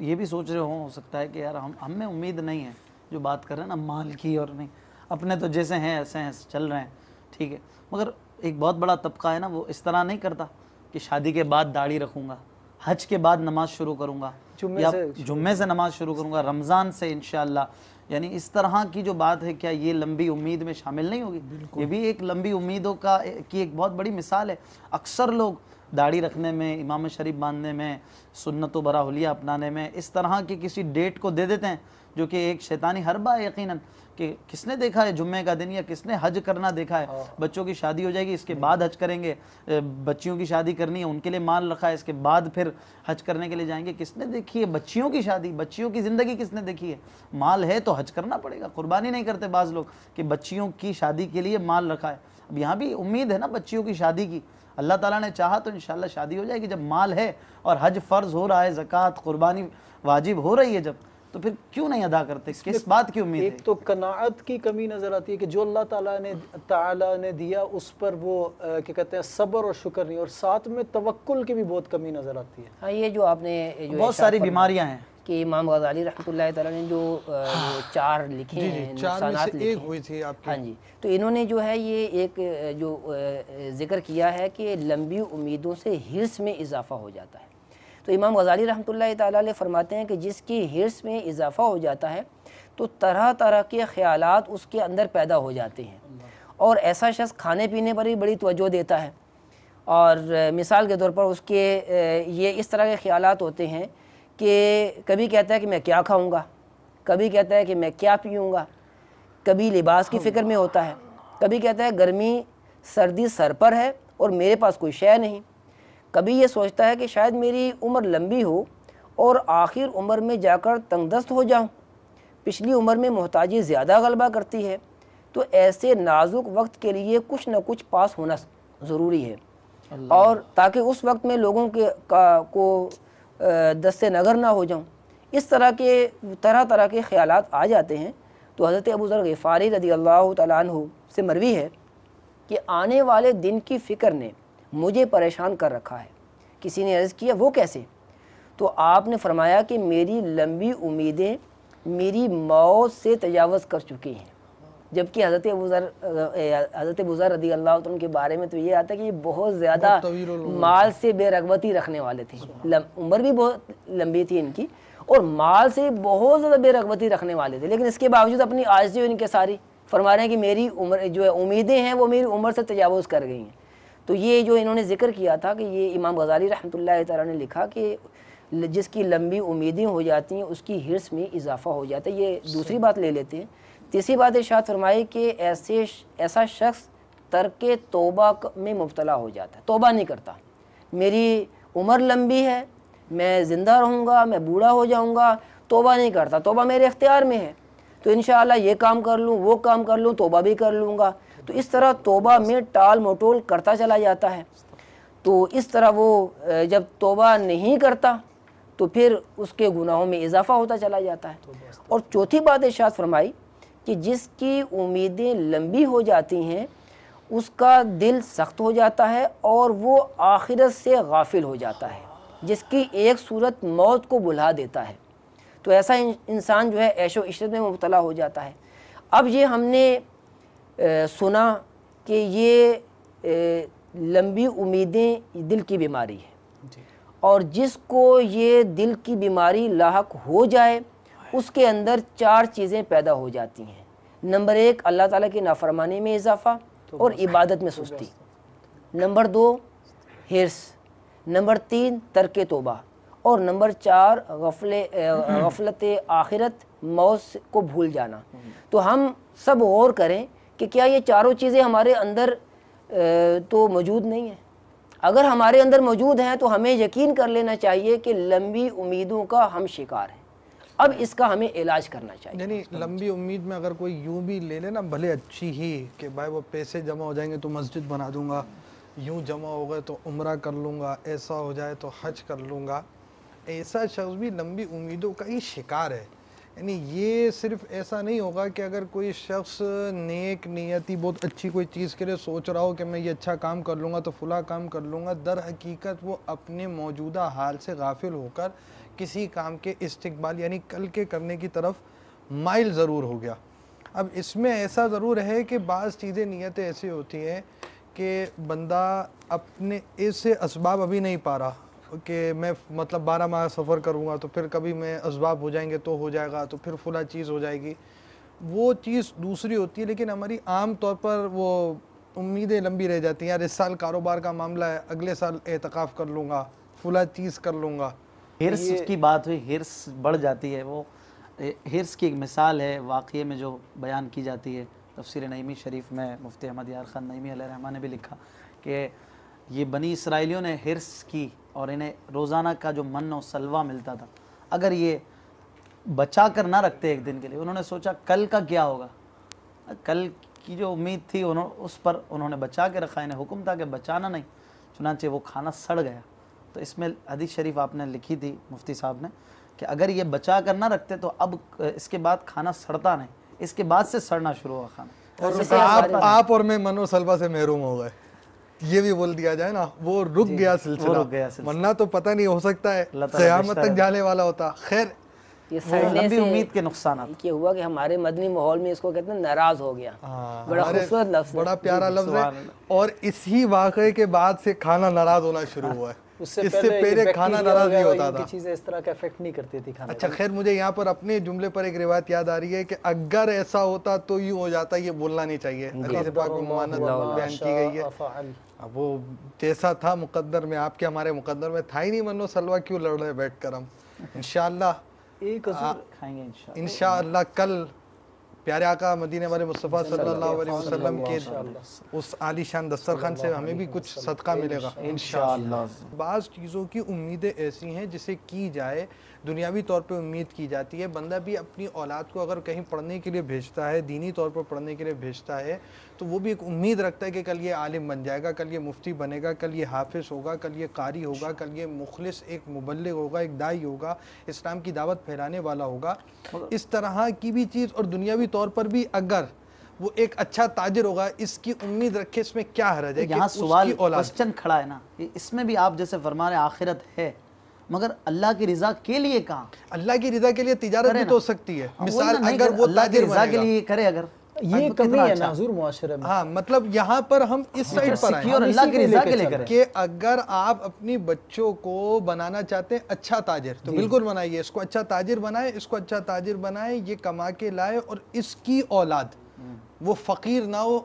یہ بھی سوچ رہے ہو سکتا ہے کہ یار ہم میں امید نہیں ہے، جو بات کر رہے ہیں نا مال کی، اور نہیں اپنے تو جیسے ہیں ایسے ہیں چل رہے ہیں، ٹھیک ہے، مگر ایک بہت بڑا طبقہ ہے نا وہ اس طرح نہیں کرتا کہ شادی کے بعد داڑھی رکھوں گا، حج کے بعد نماز شروع کروں گا، یا جمعے سے نماز شروع کروں گا، رمضان سے انشاءاللہ، یعنی اس طرح کی جو بات ہے کیا یہ لمبی امید میں شامل نہیں ہوگی؟ یہ بھی ایک لمبی امیدوں کی ایک بہت بڑی مثال ہے۔ اکثر لوگ داڑھی رکھنے میں، امام شریف باندھنے میں، سنت و براہلیہ اپنانے میں اس طرح کی کسی ڈیٹ کو دے دیتے ہیں جو کہ ایک شیطانی حربہ ہے یقیناً، کہ کس نے دیکھا ہے جمعے کا دن، یا کس نے حج کرنا دیکھا ہے، بچوں کی شادی ہو جائے گی اس کے بعد حج کریں گے، بچیوں کی شادی کرنی ہے ان کے لیے مال رکھا ہے اس کے بعد پھر حج کرنے کے لیے جائیں گے، کس نے دیکھی ہے بچیوں کی شادی، بچیوں کی زندگی کس نے دیکھی ہے؟ مال ہے تو حج کرنا پڑے گا، قربانی نہیں کرتے بعض لوگ کہ بچیوں کی شادی کے لیے مال رکھا ہے۔ اب یہاں بھی امید ہے نا بچیوں کی شادی کی، اللہ تعالیٰ نے چاہا تو انشاءاللہ شادی ہو جائے گی، جب مال ہے اور حج فرض ہو رہا ہے، زکوٰۃ قربانی واجب ہو رہی ہے جب، تو پھر کیوں نہیں ادا کرتے؟ کس بات کی امید ہے؟ ایک تو قناعت کی کمی نظر آتی ہے کہ جو اللہ تعالیٰ نے دیا اس پر وہ کیا کہتے ہیں صبر اور شکر نہیں، اور ساتھ میں توکل کی بھی بہت کمی نظر آتی ہے۔ ہاں، یہ جو آپ نے بہت ساری بیماریاں ہیں کہ امام غزالی رحمۃ اللہ تعالیٰ نے جو 4 لکھے ہیں نقصانات لکھے ہیں، ہاں جی، تو انہوں نے جو ہے یہ ایک جو ذکر کیا ہے کہ لمبی امیدوں سے حرص میں اضافہ ہو جاتا ہے۔ تو امام غزالی رحمۃ اللہ تعالیٰ علیہ فرماتے ہیں کہ جس کی حرص میں اضافہ ہو جاتا ہے تو طرح طرح کے خیالات اس کے اندر پیدا ہو جاتے ہیں، اور ایسا شخص کھانے پینے پر بھی بڑی توجہ دیتا ہے، اور مثال کے طور پر اس کے یہ اس طرح کے خیالات ہوتے ہیں کہ کبھی کہتا ہے کہ میں کیا کھاؤں گا، کبھی کہتا ہے کہ میں کیا پیوں گا، کبھی لباس کی فکر میں ہوتا ہے، کبھی کہتا ہے گرمی سردی سر پر ہے اور میرے پاس کوئی شے نہیں، کبھی یہ سوچتا ہے کہ شاید میری عمر لمبی ہو اور آخر عمر میں جا کر تنگ دست ہو جاؤں، پچھلی عمر میں محتاجی زیادہ غلبہ کرتی ہے، تو ایسے نازک وقت کے لیے کچھ نہ کچھ پاس ہونا ضروری ہے، اور تاکہ اس وقت میں لوگوں کو دست نگر نہ ہو جاؤں۔ اس طرح کے طرح طرح کے خیالات آ جاتے ہیں۔ تو حضرت ابو ذر غفاری رضی اللہ تعالیٰ عنہ سے مروی ہے کہ آنے والے دن کی فکر نے مجھے پریشان کر رکھا ہے۔ کسی نے عرض کیا وہ کیسے؟ تو آپ نے فرمایا کہ میری لمبی امیدیں میری موت سے تجاوز کر چکی ہیں، جبکہ حضرت ابو ذر رضی اللہ عنہ کے بارے میں تو یہ آتا ہے کہ یہ بہت زیادہ مال سے بے رغبتی رکھنے والے تھے، عمر بھی بہت لمبی تھی ان کی، اور مال سے بہت زیادہ بے رغبتی رکھنے والے تھے، لیکن اس کے باوجود اپنی عاجزی ان کے ساری فرما رہے ہیں کہ میری عمر جو ہے امیدیں ہیں وہ میری عمر سے تجاوز کر گئی ہیں۔ تو یہ جو انہوں نے ذکر کیا تھا کہ یہ امام غزالی رحمۃ اللہ تعالیٰ نے لکھا کہ جس کی لمبی امیدیں ہو جاتی ہیں اس کی حرص میں اضافہ ہو جاتا ہے۔ یہ دوسری بات لے لیتے ہیں۔ تیسری بات ارشاد فرمائی کہ ایسا شخص ترک توبہ میں مبتلا ہو جاتا ہے، توبہ نہیں کرتا، میری عمر لمبی ہے، میں زندہ رہوں گا، میں بوڑھا ہو جاؤں گا، توبہ نہیں کرتا، توبہ میرے اختیار میں ہے، تو انشاءاللہ یہ کام کر لوں، وہ کام کر لوں، توبہ بھی کر لوں گا. تو اس طرح توبہ میں ٹال مٹول کرتا چلا جاتا ہے. تو اس طرح وہ جب توبہ نہیں کرتا تو پھر اس کے گناہوں میں اضافہ ہوتا چلا جاتا ہے. اور چوتھی بات ارشاد فرمائی کہ جس کی امیدیں لمبی ہو جاتی ہیں اس کا دل سخت ہو جاتا ہے اور وہ آخرت سے غافل ہو جاتا ہے، جس کی ایک صورت موت کو بلا دیتا ہے. تو ایسا انسان جو ہے عیش و عشرت میں مبتلا ہو جاتا ہے. اب یہ ہم نے سنا کہ یہ لمبی امیدیں دل کی بیماری ہے، اور جس کو یہ دل کی بیماری لاحق ہو جائے اس کے اندر 4 چیزیں پیدا ہو جاتی ہیں. نمبر 1 اللہ تعالیٰ کی نافرمانی میں اضافہ اور عبادت میں سستی. نمبر 2 حرص. نمبر 3 ترک توبہ. اور نمبر 4 غفلت آخرت، موت کو بھول جانا. تو ہم سب غور کریں کہ کیا یہ چاروں چیزیں ہمارے اندر تو موجود نہیں ہیں؟ اگر ہمارے اندر موجود ہیں تو ہمیں یقین کر لینا چاہیے کہ لمبی امیدوں کا ہم شکار ہیں. اب اس کا ہمیں علاج کرنا چاہیے. یعنی لمبی امید میں اگر کوئی یوں بھی لے لے نا، بھلے اچھی ہی کہ بھائی وہ پیسے جمع ہو جائیں گے تو مسجد بنا دوں گا، یوں جمع ہو گئے تو عمرہ کر لوں گا، ایسا ہو جائے تو حج کر لوں گا، ایسا شخص بھی لمبی امیدوں کا ہی شکار ہے. یعنی یہ صرف ایسا نہیں ہوگا کہ اگر کوئی شخص نیک نیتی بہت اچھی کوئی چیز کے لیے سوچ رہا ہو کہ میں یہ اچھا کام کر لوں گا تو فلاں کام کر لوں گا، در حقیقت وہ اپنے موجودہ حال سے غافل ہو کر کسی کام کے استقبال یعنی کل کے کرنے کی طرف مائل ضرور ہو گیا. اب اس میں ایسا ضرور ہے کہ بعض چیزیں نیتیں ایسی ہوتی ہیں کہ بندہ اپنے ایسے اسباب ابھی نہیں پا رہا کہ میں مطلب 12 ماہ سفر کروں گا تو پھر کبھی میں اسباب ہو جائیں گے تو ہو جائے گا، تو پھر فلاں چیز ہو جائے گی. وہ چیز دوسری ہوتی ہے، لیکن ہماری عام طور پر وہ امیدیں لمبی رہ جاتی ہیں. یار اس سال کاروبار کا معاملہ ہے، اگلے سال اعتکاف کر لوں گا، فلاں چیز کر لوں گا. حرص کی بات ہوئی، حرص بڑھ جاتی ہے. وہ حرص کی ایک مثال ہے واقعے میں جو بیان کی جاتی ہے تفسیر نعیمی شریف میں. مفتی احمد یار خان نعیمی علیہ الرحمہ نے بھی لکھا کہ یہ بنی اسرائیلیوں نے حرص کی اور انہیں روزانہ کا جو من و سلوہ ملتا تھا اگر یہ بچا کر نہ رکھتے ایک دن کے لیے، انہوں نے سوچا کل کا کیا ہوگا. کل کی جو امید تھی اس پر انہوں نے بچا کے رکھا. انہیں حکم تھا کہ بچانا نہیں، چنانچہ وہ کھانا سڑ گیا. تو اس میں حدیث شریف آپ نے لکھی تھی مفتی صاحب نے کہ اگر یہ بچا کر نہ رکھتے تو اب اس کے بعد کھانا سڑتا نہیں، اس کے بعد سے سڑنا شروع ہوا کھانا. اور آپ اور میں من و سلوہ سے محروم ہو گئے، یہ بھی بول دیا جائے نا. وہ رک گیا سلسلہ، ورنہ تو پتہ نہیں ہو سکتا ہے قیامت تک جانے والا ہوتا. خیر یہ سڑنے لمبی سے امید کے نقصانات یہ ہوا کہ ہمارے مدنی ماحول میں اس کو کہتے ہیں ناراض ہو گیا. بڑا خوبصورت لفظ ہے، بڑا پیارا لفظ ہے. اور اسی واقعے کے بعد سے کھانا ناراض ہونا شروع ہوا ہے. اس سے پہلے کھانا ناراض نہیں ہوتا تھا. چیزیں اس طرح کا افیکٹ نہیں کرتی تھی کھانا. اچھا خیر، مجھے یہاں پر اپنے جملے پر ایک روایت یاد آ رہی ہے کہ اگر ایسا ہوتا تو یوں ہو جاتا. یہ بولنا نہیں چاہیے، حدیث پاک میں ممانعت بیان کی گئی ہے. اب وہ جیسا تھا مقدر میں، آپ کے ہمارے مقدر میں تھا ہی نہیں من و سلوہ، کیوں لڑ رہے بیٹھ کر ہم. انشاءاللہ کھائیں گے انشاءاللہ کل پیارے آقا مدینے والے مصطفیٰ صلی اللہ علیہ وسلم کے اس عالی شان دسترخوان سے ہمیں بھی کچھ صدقہ ملے گا انشاءاللہ. بعض چیزوں کی امیدیں ایسی ہیں جسے کی جائے، دنیاوی طور پہ امید کی جاتی ہے. بندہ بھی اپنی اولاد کو اگر کہیں پڑھنے کے لیے بھیجتا ہے، دینی طور پر پڑھنے کے لیے بھیجتا ہے، تو وہ بھی ایک امید رکھتا ہے کہ کل یہ عالم بن جائے گا، کل یہ مفتی بنے گا، کل یہ حافظ ہوگا، کل یہ قاری ہوگا، کل یہ مخلص ایک مبلغ ہوگا، ایک داعی ہوگا، اسلام کی دعوت پھیلانے والا ہوگا. اس طرح کی بھی چیز. اور دنیاوی طور پر بھی اگر وہ ایک اچھا تاجر ہوگا، اس کی امید رکھے، اس میں کیا حرج ہے؟ یہاں سوال کوسچن کھڑا ہے نا، اس میں بھی آپ جیسے فرما رہے ہیں آخرت ہے، مگر اللہ کی رضا کے لیے کہاں؟ اللہ کی رضا کے لیے تجارت بھی تو ہو سکتی ہے. مثال اگر وہ اللہ کی تاجر رضا بنے کے گا، لیے کرے، اگر یہ کمی ہے نا حضور معاشرے میں. ہاں مطلب یہاں پر ہم اس سائڈ پر سیکھی اور اللہ کی رضا کے لے کرے کہ اگر آپ اپنی بچوں کو بنانا چاہتے ہیں اچھا تاجر تو بالکل بنائیے، اس کو اچھا تاجر بنائیں، اس کو اچھا تاجر بنائیں، یہ کما کے لائے اور اس کی اولاد وہ فقیر نہ ہو،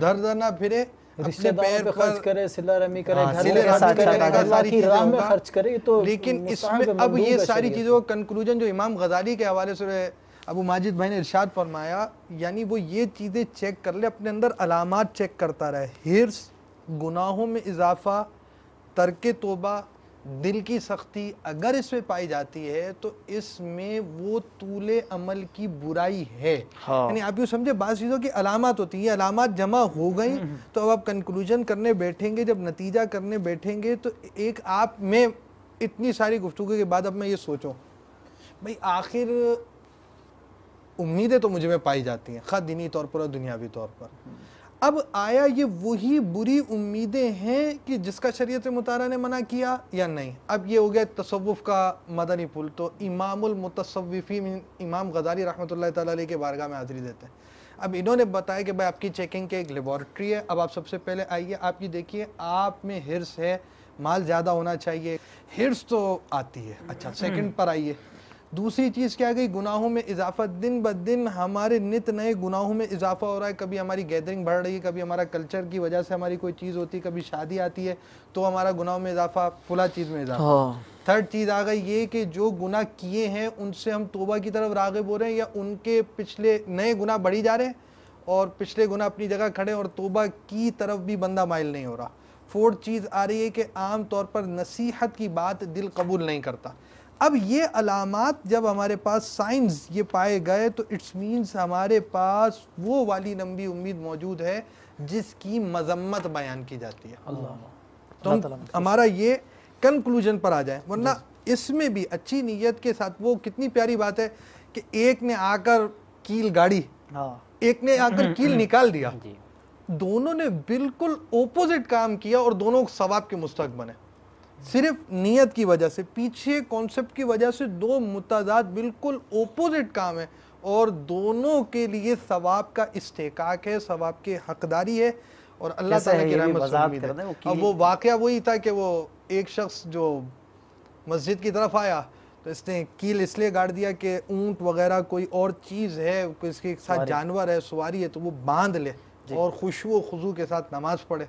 در در نہ پھرے، رشتہ داروں پہ خرچ کرے، صلہ رحمی کرے، اللہ کی راہ میں خرچ کرے. تو لیکن اس میں اب یہ ساری چیزوں کا کنکلوژن جو امام غزالی کے حوالے سے ابو ماجد بھائی نے ارشاد فرمایا، یعنی وہ یہ چیزیں چیک کر لے، اپنے اندر علامات چیک کرتا رہے. حرص، گناہوں میں اضافہ، ترک توبہ، دل کی سختی اگر اس میں پائی جاتی ہے تو اس میں وہ طول عمل کی برائی ہے. یعنی آپ یوں سمجھے بعض چیزوں کی علامات ہوتی ہیں, یہ علامات جمع ہو گئیں تو اب آپ کنکلوژن کرنے بیٹھیں گے, جب نتیجہ کرنے بیٹھیں گے تو ایک آپ میں اتنی ساری گفتگو کے بعد اب میں یہ سوچوں بھئی آخر امیدیں تو مجھے میں پائی جاتی ہیں خواہ دینی طور پر اور دنیاوی طور پر, اب آیا یہ وہی بری امیدیں ہیں کہ جس کا شریعت مطالعہ نے منع کیا یا نہیں؟ اب یہ ہو گیا تصوف کا مدنی پھول. تو امام المتصوفین امام غزالی رحمۃ اللہ تعالیٰ علیہ کے بارگاہ میں حاضری دیتے ہیں. اب انہوں نے بتایا کہ بھائی آپ کی چیکنگ کے ایک لیبارٹری ہے, اب آپ سب سے پہلے آئیے, آپ یہ دیکھیے آپ میں ہرس ہے, مال زیادہ ہونا چاہیے, ہرس تو آتی ہے, اچھا سیکنڈ پر آئیے. دوسری چیز کیا گئی, گناہوں میں اضافہ, دن بدن ہمارے نت نئے گناہوں میں اضافہ ہو رہا ہے. کبھی ہماری گیدرنگ بڑھ رہی ہے, کبھی ہمارا کلچر کی وجہ سے ہماری کوئی چیز ہوتی ہے, کبھی شادی آتی ہے تو ہمارا گناہوں میں اضافہ, فلاں چیز میں اضافہ. تھرڈ چیز آ گئی یہ کہ جو گناہ کیے ہیں ان سے ہم توبہ کی طرف راغب ہو رہے ہیں یا ان کے پچھلے نئے گناہ بڑھی جا رہے ہیں اور پچھلے گناہ اپنی جگہ کھڑے اور توبہ کی طرف بھی بندہ مائل نہیں ہو رہا. فورتھ چیز آ رہی ہے کہ عام طور پر نصیحت کی بات دل قبول نہیں کرتا. اب یہ علامات جب ہمارے پاس سائنس یہ پائے گئے تو اٹس مینس ہمارے پاس وہ والی لمبی امید موجود ہے جس کی مذمت بیان کی جاتی ہے. تو ہمارا یہ کنکلوژن پر آ جائیں, ورنہ اس میں بھی اچھی نیت کے ساتھ وہ کتنی پیاری بات ہے کہ ایک نے آ کر کیل گاڑی, ایک نے آ کر کیل نکال دیا, دونوں نے بالکل اپوزٹ کام کیا اور دونوں ثواب کے مستحق بنے. صرف نیت کی وجہ سے, پیچھے کانسیپٹ کی وجہ سے دو متضاد بالکل اپوزٹ کام ہے اور دونوں کے لیے ثواب کا استحقاق ہے, ثواب کے حقداری ہے اور اللہ تعالیٰ کی رحمت سے امید ہے. اب وہ واقعہ وہی تھا کہ وہ ایک شخص جو مسجد کی طرف آیا تو اس نے کیل اس لیے گاڑ دیا کہ اونٹ وغیرہ کوئی اور چیز ہے, اس کے ساتھ جانور ہے, سواری ہے, تو وہ باندھ لے اور خشوع و خضوع کے ساتھ نماز پڑھے.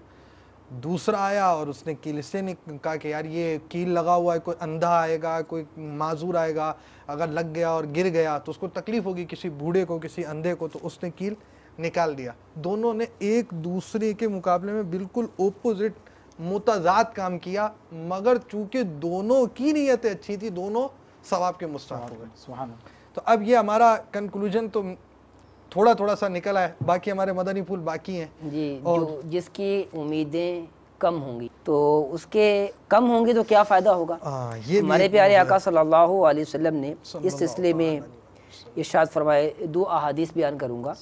دوسرا آیا اور اس نے کیل سے کہا کہ یار یہ کیل لگا ہوا ہے, کوئی اندھا آئے گا, کوئی معذور آئے گا, اگر لگ گیا اور گر گیا تو اس کو تکلیف ہوگی, کسی بوڑھے کو, کسی اندھے کو, تو اس نے کیل نکال دیا. دونوں نے ایک دوسرے کے مقابلے میں بالکل اپوزٹ متضاد کام کیا, مگر چونکہ دونوں کی نیتیں اچھی تھی دونوں ثواب کے مستحق ہو گئے. سبحان اللہ. تو اب یہ ہمارا کنکلوژن تو تھوڑا تھوڑا سا نکلا ہے, باقی ہمارے مدنی پھول باقی ہیں. جی, جو جس کی امیدیں کم ہوں گی تو اس کے کم ہوں گی تو کیا فائدہ ہوگا. ہمارے پیارے آقا صلی اللہ علیہ وسلم نے اس سلسلے میں ارشاد فرمائے, دو احادیث بیان کروں گا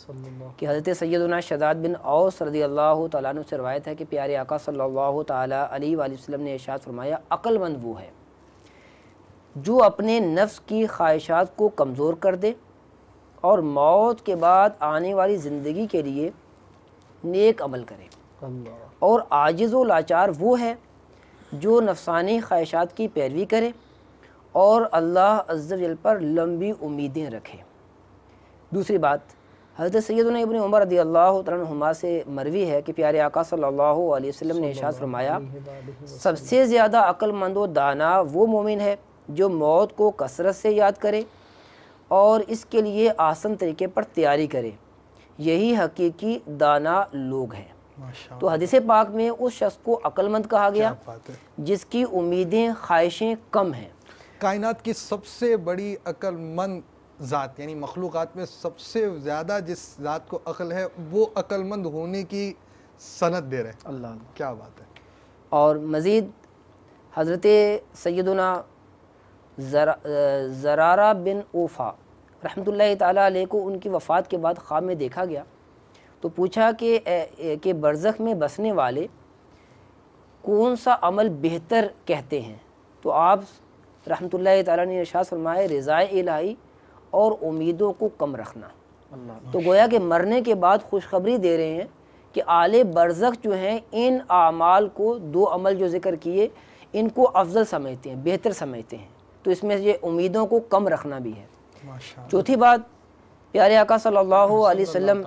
کہ حضرت سیدنا شداد بن اوس رضی اللہ تعالیٰ عنہ سے روایت ہے کہ پیارے آقا صلی اللہ تعالیٰ علیہ وآلہ وسلم نے ارشاد فرمایا, عقل مند وہ ہے جو اپنے نفس کی خواہشات کو کمزور کر دے اور موت کے بعد آنے والی زندگی کے لیے نیک عمل کرے. اور عاجز و لاچار وہ ہے جو نفسانی خواہشات کی پیروی کرے اور اللہ عز و جل پر لمبی امیدیں رکھے. دوسری بات, حضرت سیدنا ابن عمر رضی اللہ تعالیٰ عنہما سے مروی ہے کہ پیارے آقا صلی اللہ علیہ وسلم نے ارشاد فرمایا, سب سے زیادہ عقل مند و دانا وہ مومن ہے جو موت کو کثرت سے یاد کرے اور اس کے لیے آسان طریقے پر تیاری کرے, یہی حقیقی دانا لوگ ہیں. تو حدیث پاک میں اس شخص کو عقل مند کہا گیا جس کی امیدیں خواہشیں کم ہیں. کائنات کی سب سے بڑی عقل مند ذات, یعنی مخلوقات میں سب سے زیادہ جس ذات کو عقل ہے وہ عقل مند ہونے کی سند دے رہے ہیں. اللہ, کیا بات ہے. اور مزید حضرت سیدنا زرارہ بن اوفا رحمۃ اللہ تعالیٰ علیہ کو ان کی وفات کے بعد خواب میں دیکھا گیا تو پوچھا کہ برزخ میں بسنے والے کون سا عمل بہتر کہتے ہیں, تو آپ رحمۃ اللہ تعالیٰ نے ارشاد فرمائے, رضائے الہی اور امیدوں کو کم رکھنا. تو گویا کہ مرنے کے بعد خوشخبری دے رہے ہیں کہ اعلی برزخ جو ہیں ان اعمال کو, دو عمل جو ذکر کیے, ان کو افضل سمجھتے ہیں, بہتر سمجھتے ہیں. تو اس میں یہ امیدوں کو کم رکھنا بھی ہے. چوتھی بات, پیارے آقا صلی اللہ علیہ وسلم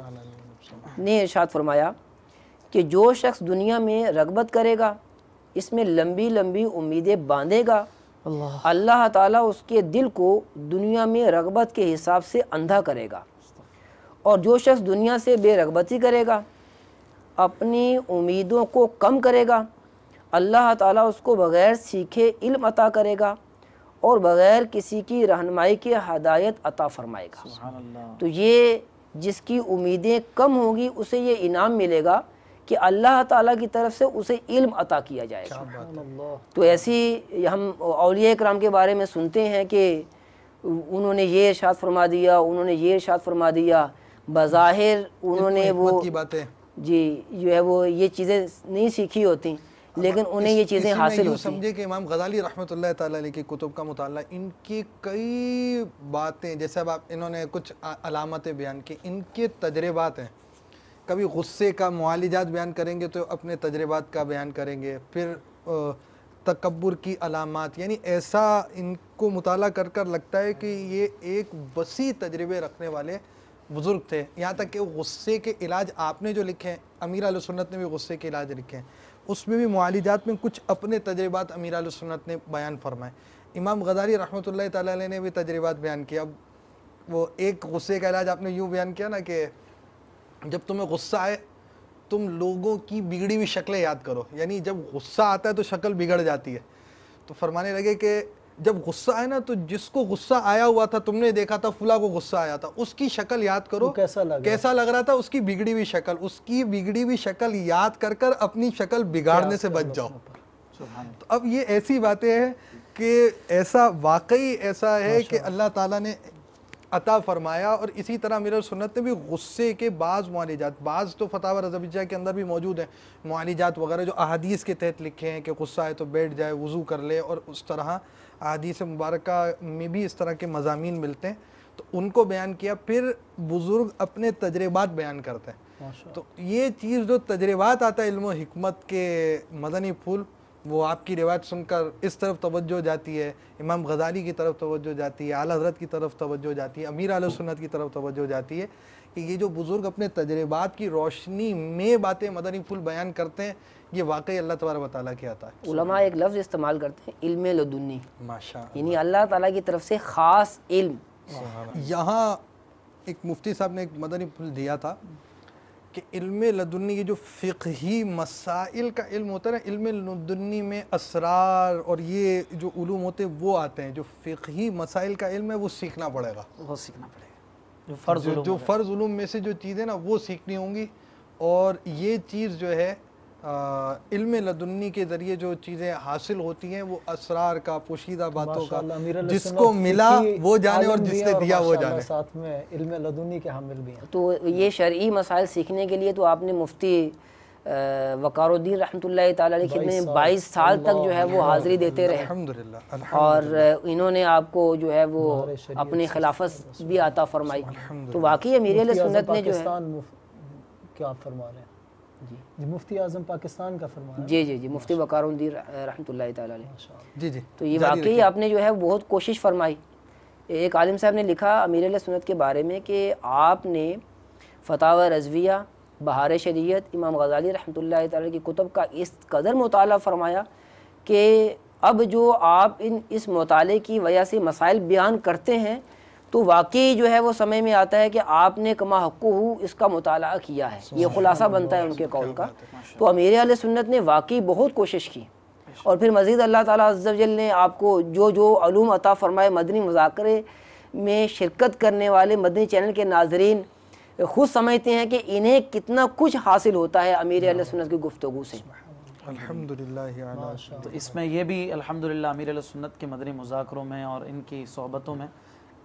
نے ارشاد فرمایا کہ جو شخص دنیا میں رغبت کرے گا, اس میں لمبی لمبی امیدیں باندھے گا, اللہ تعالیٰ اس کے دل کو دنیا میں رغبت کے حساب سے اندھا کرے گا. اور جو شخص دنیا سے بے رغبتی کرے گا, اپنی امیدوں کو کم کرے گا, اللہ تعالیٰ اس کو بغیر سیکھے علم عطا کرے گا اور بغیر کسی کی رہنمائی کے ہدایت عطا فرمائے گا۔ سبحان اللہ۔ تو یہ جس کی امیدیں کم ہوں گی اسے یہ انعام ملے گا کہ اللہ تعالیٰ کی طرف سے اسے علم عطا کیا جائے گا۔ سبحان اللہ۔ تو ایسی ہم اولیاء کرام کے بارے میں سنتے ہیں کہ انہوں نے یہ ارشاد فرما دیا، انہوں نے یہ ارشاد فرما دیا، بظاہر انہوں نے وہ حکمت کی باتیں جی جو ہے وہ یہ چیزیں نہیں سیکھی ہوتی لیکن انہیں یہ چیزیں حاصل ہوتی ہیں۔ سمجھے کہ امام غزالی رحمۃ اللہ تعالیٰ علیہ کی کتب کا مطالعہ، ان کی کئی باتیں، جیسے اب انہوں نے کچھ علامتیں بیان کی، ان کے تجربات ہیں۔ کبھی غصے کا معالجات بیان کریں گے تو اپنے تجربات کا بیان کریں گے، پھر تکبر کی علامات، یعنی ایسا ان کو مطالعہ کر کر لگتا ہے کہ یہ ایک وسیع تجربے رکھنے والے بزرگ تھے۔ یہاں تک کہ غصے کے علاج آپ نے جو لکھے ہیں، امیر اہل سنت نے بھی غصے کے علاج لکھے ہیں، اس میں بھی معالجات میں کچھ اپنے تجربات امیر اہل سنت نے بیان فرمائے۔ امام غزالی رحمۃ اللہ تعالیٰ علیہ نے بھی تجربات بیان کیا۔ اب وہ ایک غصے کا علاج آپ نے یوں بیان کیا نا کہ جب تمہیں غصہ آئے تم لوگوں کی بگڑی ہوئی شکلیں یاد کرو، یعنی جب غصہ آتا ہے تو شکل بگڑ جاتی ہے۔ تو فرمانے لگے کہ جب غصہ آئے نا تو جس کو غصہ آیا ہوا تھا، تم نے دیکھا تھا فلاں کو غصہ آیا تھا، اس کی شکل یاد کرو کیسا لگ رہا تھا، اس کی بگڑی ہوئی شکل، اس کی بگڑی ہوئی شکل یاد کر کر اپنی شکل بگاڑنے سے بچ جاؤ۔ تو اب یہ ایسی باتیں ہیں کہ ایسا واقعی ایسا ہے کہ اللہ تعالیٰ نے عطا فرمایا۔ اور اسی طرح امیر اہل سنت نے بھی غصے کے بعض معالجات، بعض تو فتاوی رضویہ کے اندر بھی موجود ہیں معالجات وغیرہ جو احادیث کے تحت لکھے ہیں کہ غصہ آئے تو بیٹھ جائے، وضو کر لے، اور اس طرح احادیث مبارکہ میں بھی اس طرح کے مضامین ملتے ہیں، تو ان کو بیان کیا۔ پھر بزرگ اپنے تجربات بیان کرتے ہیں، تو یہ چیز جو تجربات آتا ہے علم و حکمت کے مدنی پھول، وہ آپ کی روایت سن کر اس طرف توجہ جاتی ہے، امام غزالی کی طرف توجہ جاتی ہے، اعلیٰ حضرت کی طرف توجہ جاتی ہے، امیر اہل سنت کی طرف توجہ جاتی ہے کہ یہ جو بزرگ اپنے تجربات کی روشنی میں باتیں مدنی پھول بیان کرتے ہیں، یہ واقعی اللہ تبارک و تعالیٰ کی عطا ہے۔ علماء ایک لفظ استعمال کرتے ہیں علم لدنی، ماشاء یعنی اللہ تعالیٰ کی طرف سے خاص علم۔ یہاں ایک مفتی صاحب نے ایک مدنی پھول دیا تھا کہ علم لدنی، یہ جو فقہی مسائل کا علم ہوتا ہے نا، علم لدنی میں اسرار اور یہ جو علوم ہوتے ہیں وہ آتے ہیں، جو فقہی مسائل کا علم ہے وہ سیکھنا پڑے گا، وہ سیکھنا پڑے گا، جو فرض علوم میں سے جو چیزیں نا وہ سیکھنی ہوں گی۔ اور یہ چیز جو ہے علم لدنی کے ذریعے جو چیزیں حاصل ہوتی ہیں وہ اسرار کا، پوشیدہ باتوں کا، جس کو ملا وہ جانے اور جس نے دیا وہ جانے، ساتھ میں علم لدنی کے حامل بھی ہیں۔ تو یہ شرعی مسائل سیکھنے کے لیے تو آپ نے مفتی وقار الدین رحمۃ اللہ تعالیٰ علیہ کی خدمت میں 22 سال تک جو ہے وہ حاضری دیتے رہے، الحمدللہ، اور انہوں نے آپ کو جو ہے وہ اپنی خلافت بھی عطا فرمائی۔ تو واقعی امیر اہل سنت نے جو ہے، کیا آپ فرما رہے ہیں؟ جی مفتی اعظم پاکستان کا فرما رہے ہیں۔ جی مفتی وقار الدین رحمۃ اللہ تعالیٰ علیہ، جی تو یہ واقعی آپ نے جو ہے بہت کوشش فرمائی۔ ایک عالم صاحب نے لکھا امیر اہل سنت کے بارے میں کہ آپ نے فتاوی رضویہ، بہار شریعت، امام غزالی رحمۃ اللہ تعالیٰ کی کتب کا اس قدر مطالعہ فرمایا کہ اب جو آپ اس مطالعے کی وجہ سے مسائل بیان کرتے ہیں تو واقعی جو ہے وہ سمجھ میں آتا ہے کہ آپ نے کما حقہ اس کا مطالعہ کیا ہے، یہ خلاصہ بنتا ہے ان کے قول کا۔ تو امیر اہل سنت نے واقعی بہت کوشش کی، اور پھر مزید اللہ تعالیٰ عز و جل نے آپ کو جو علوم عطا فرمائے، مدنی مذاکرے میں شرکت کرنے والے مدنی چینل کے ناظرین خود سمجھتے ہیں کہ انہیں کتنا کچھ حاصل ہوتا ہے امیر اہل سنت کی گفتگو سے۔ الحمدللہ۔ تو اس میں یہ بھی الحمدللہ امیر اہل سنت کے مدنی مذاکروں میں اور ان کی صحبتوں میں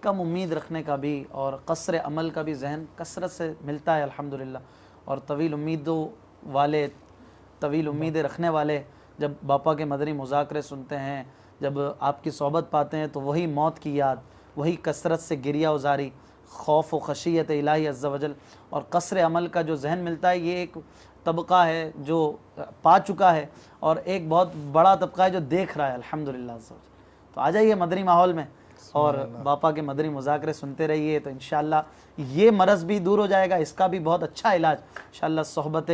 کم امید رکھنے کا بھی اور قصر عمل کا بھی ذہن کثرت سے ملتا ہے الحمدللہ، اور طویل امیدیں رکھنے والے جب باپا کے مدنی مذاکرے سنتے ہیں، جب آپ کی صحبت پاتے ہیں تو وہی موت کی یاد، وہی کثرت سے گریہ ازاری، خوف و خشیت الہی عز و جل اور قصر عمل کا جو ذہن ملتا ہے، یہ ایک طبقہ ہے جو پا چکا ہے، اور ایک بہت بڑا طبقہ ہے جو دیکھ رہا ہے الحمدللہ عز و جل۔ تو آ جائیے مدنی ماحول میں اور باپا کے مدنی مذاکرے سنتے رہیے، تو انشاءاللہ یہ مرض بھی دور ہو جائے گا، اس کا بھی بہت اچھا علاج انشاءاللہ صحبت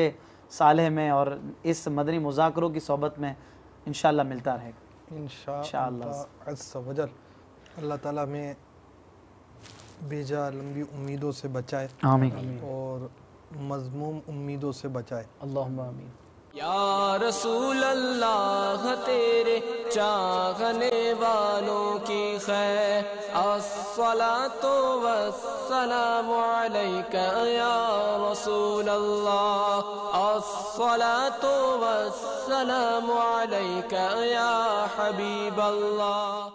صالح میں اور اس مدنی مذاکروں کی صحبت میں انشاءاللہ ملتا رہے گا انشاءاللہ عز و جل۔ اللہ تعالیٰ میں بیجا لمبی امیدوں سے بچائے، آمین، اور مذموم امیدوں سے بچائے۔ اللہم آمین۔ یا رسول اللہ تیرے چاہنے والوں کی خیر الصلاۃ والسلام علیک یا رسول اللہ الصلاۃ والسلام علیک یا حبیب اللہ.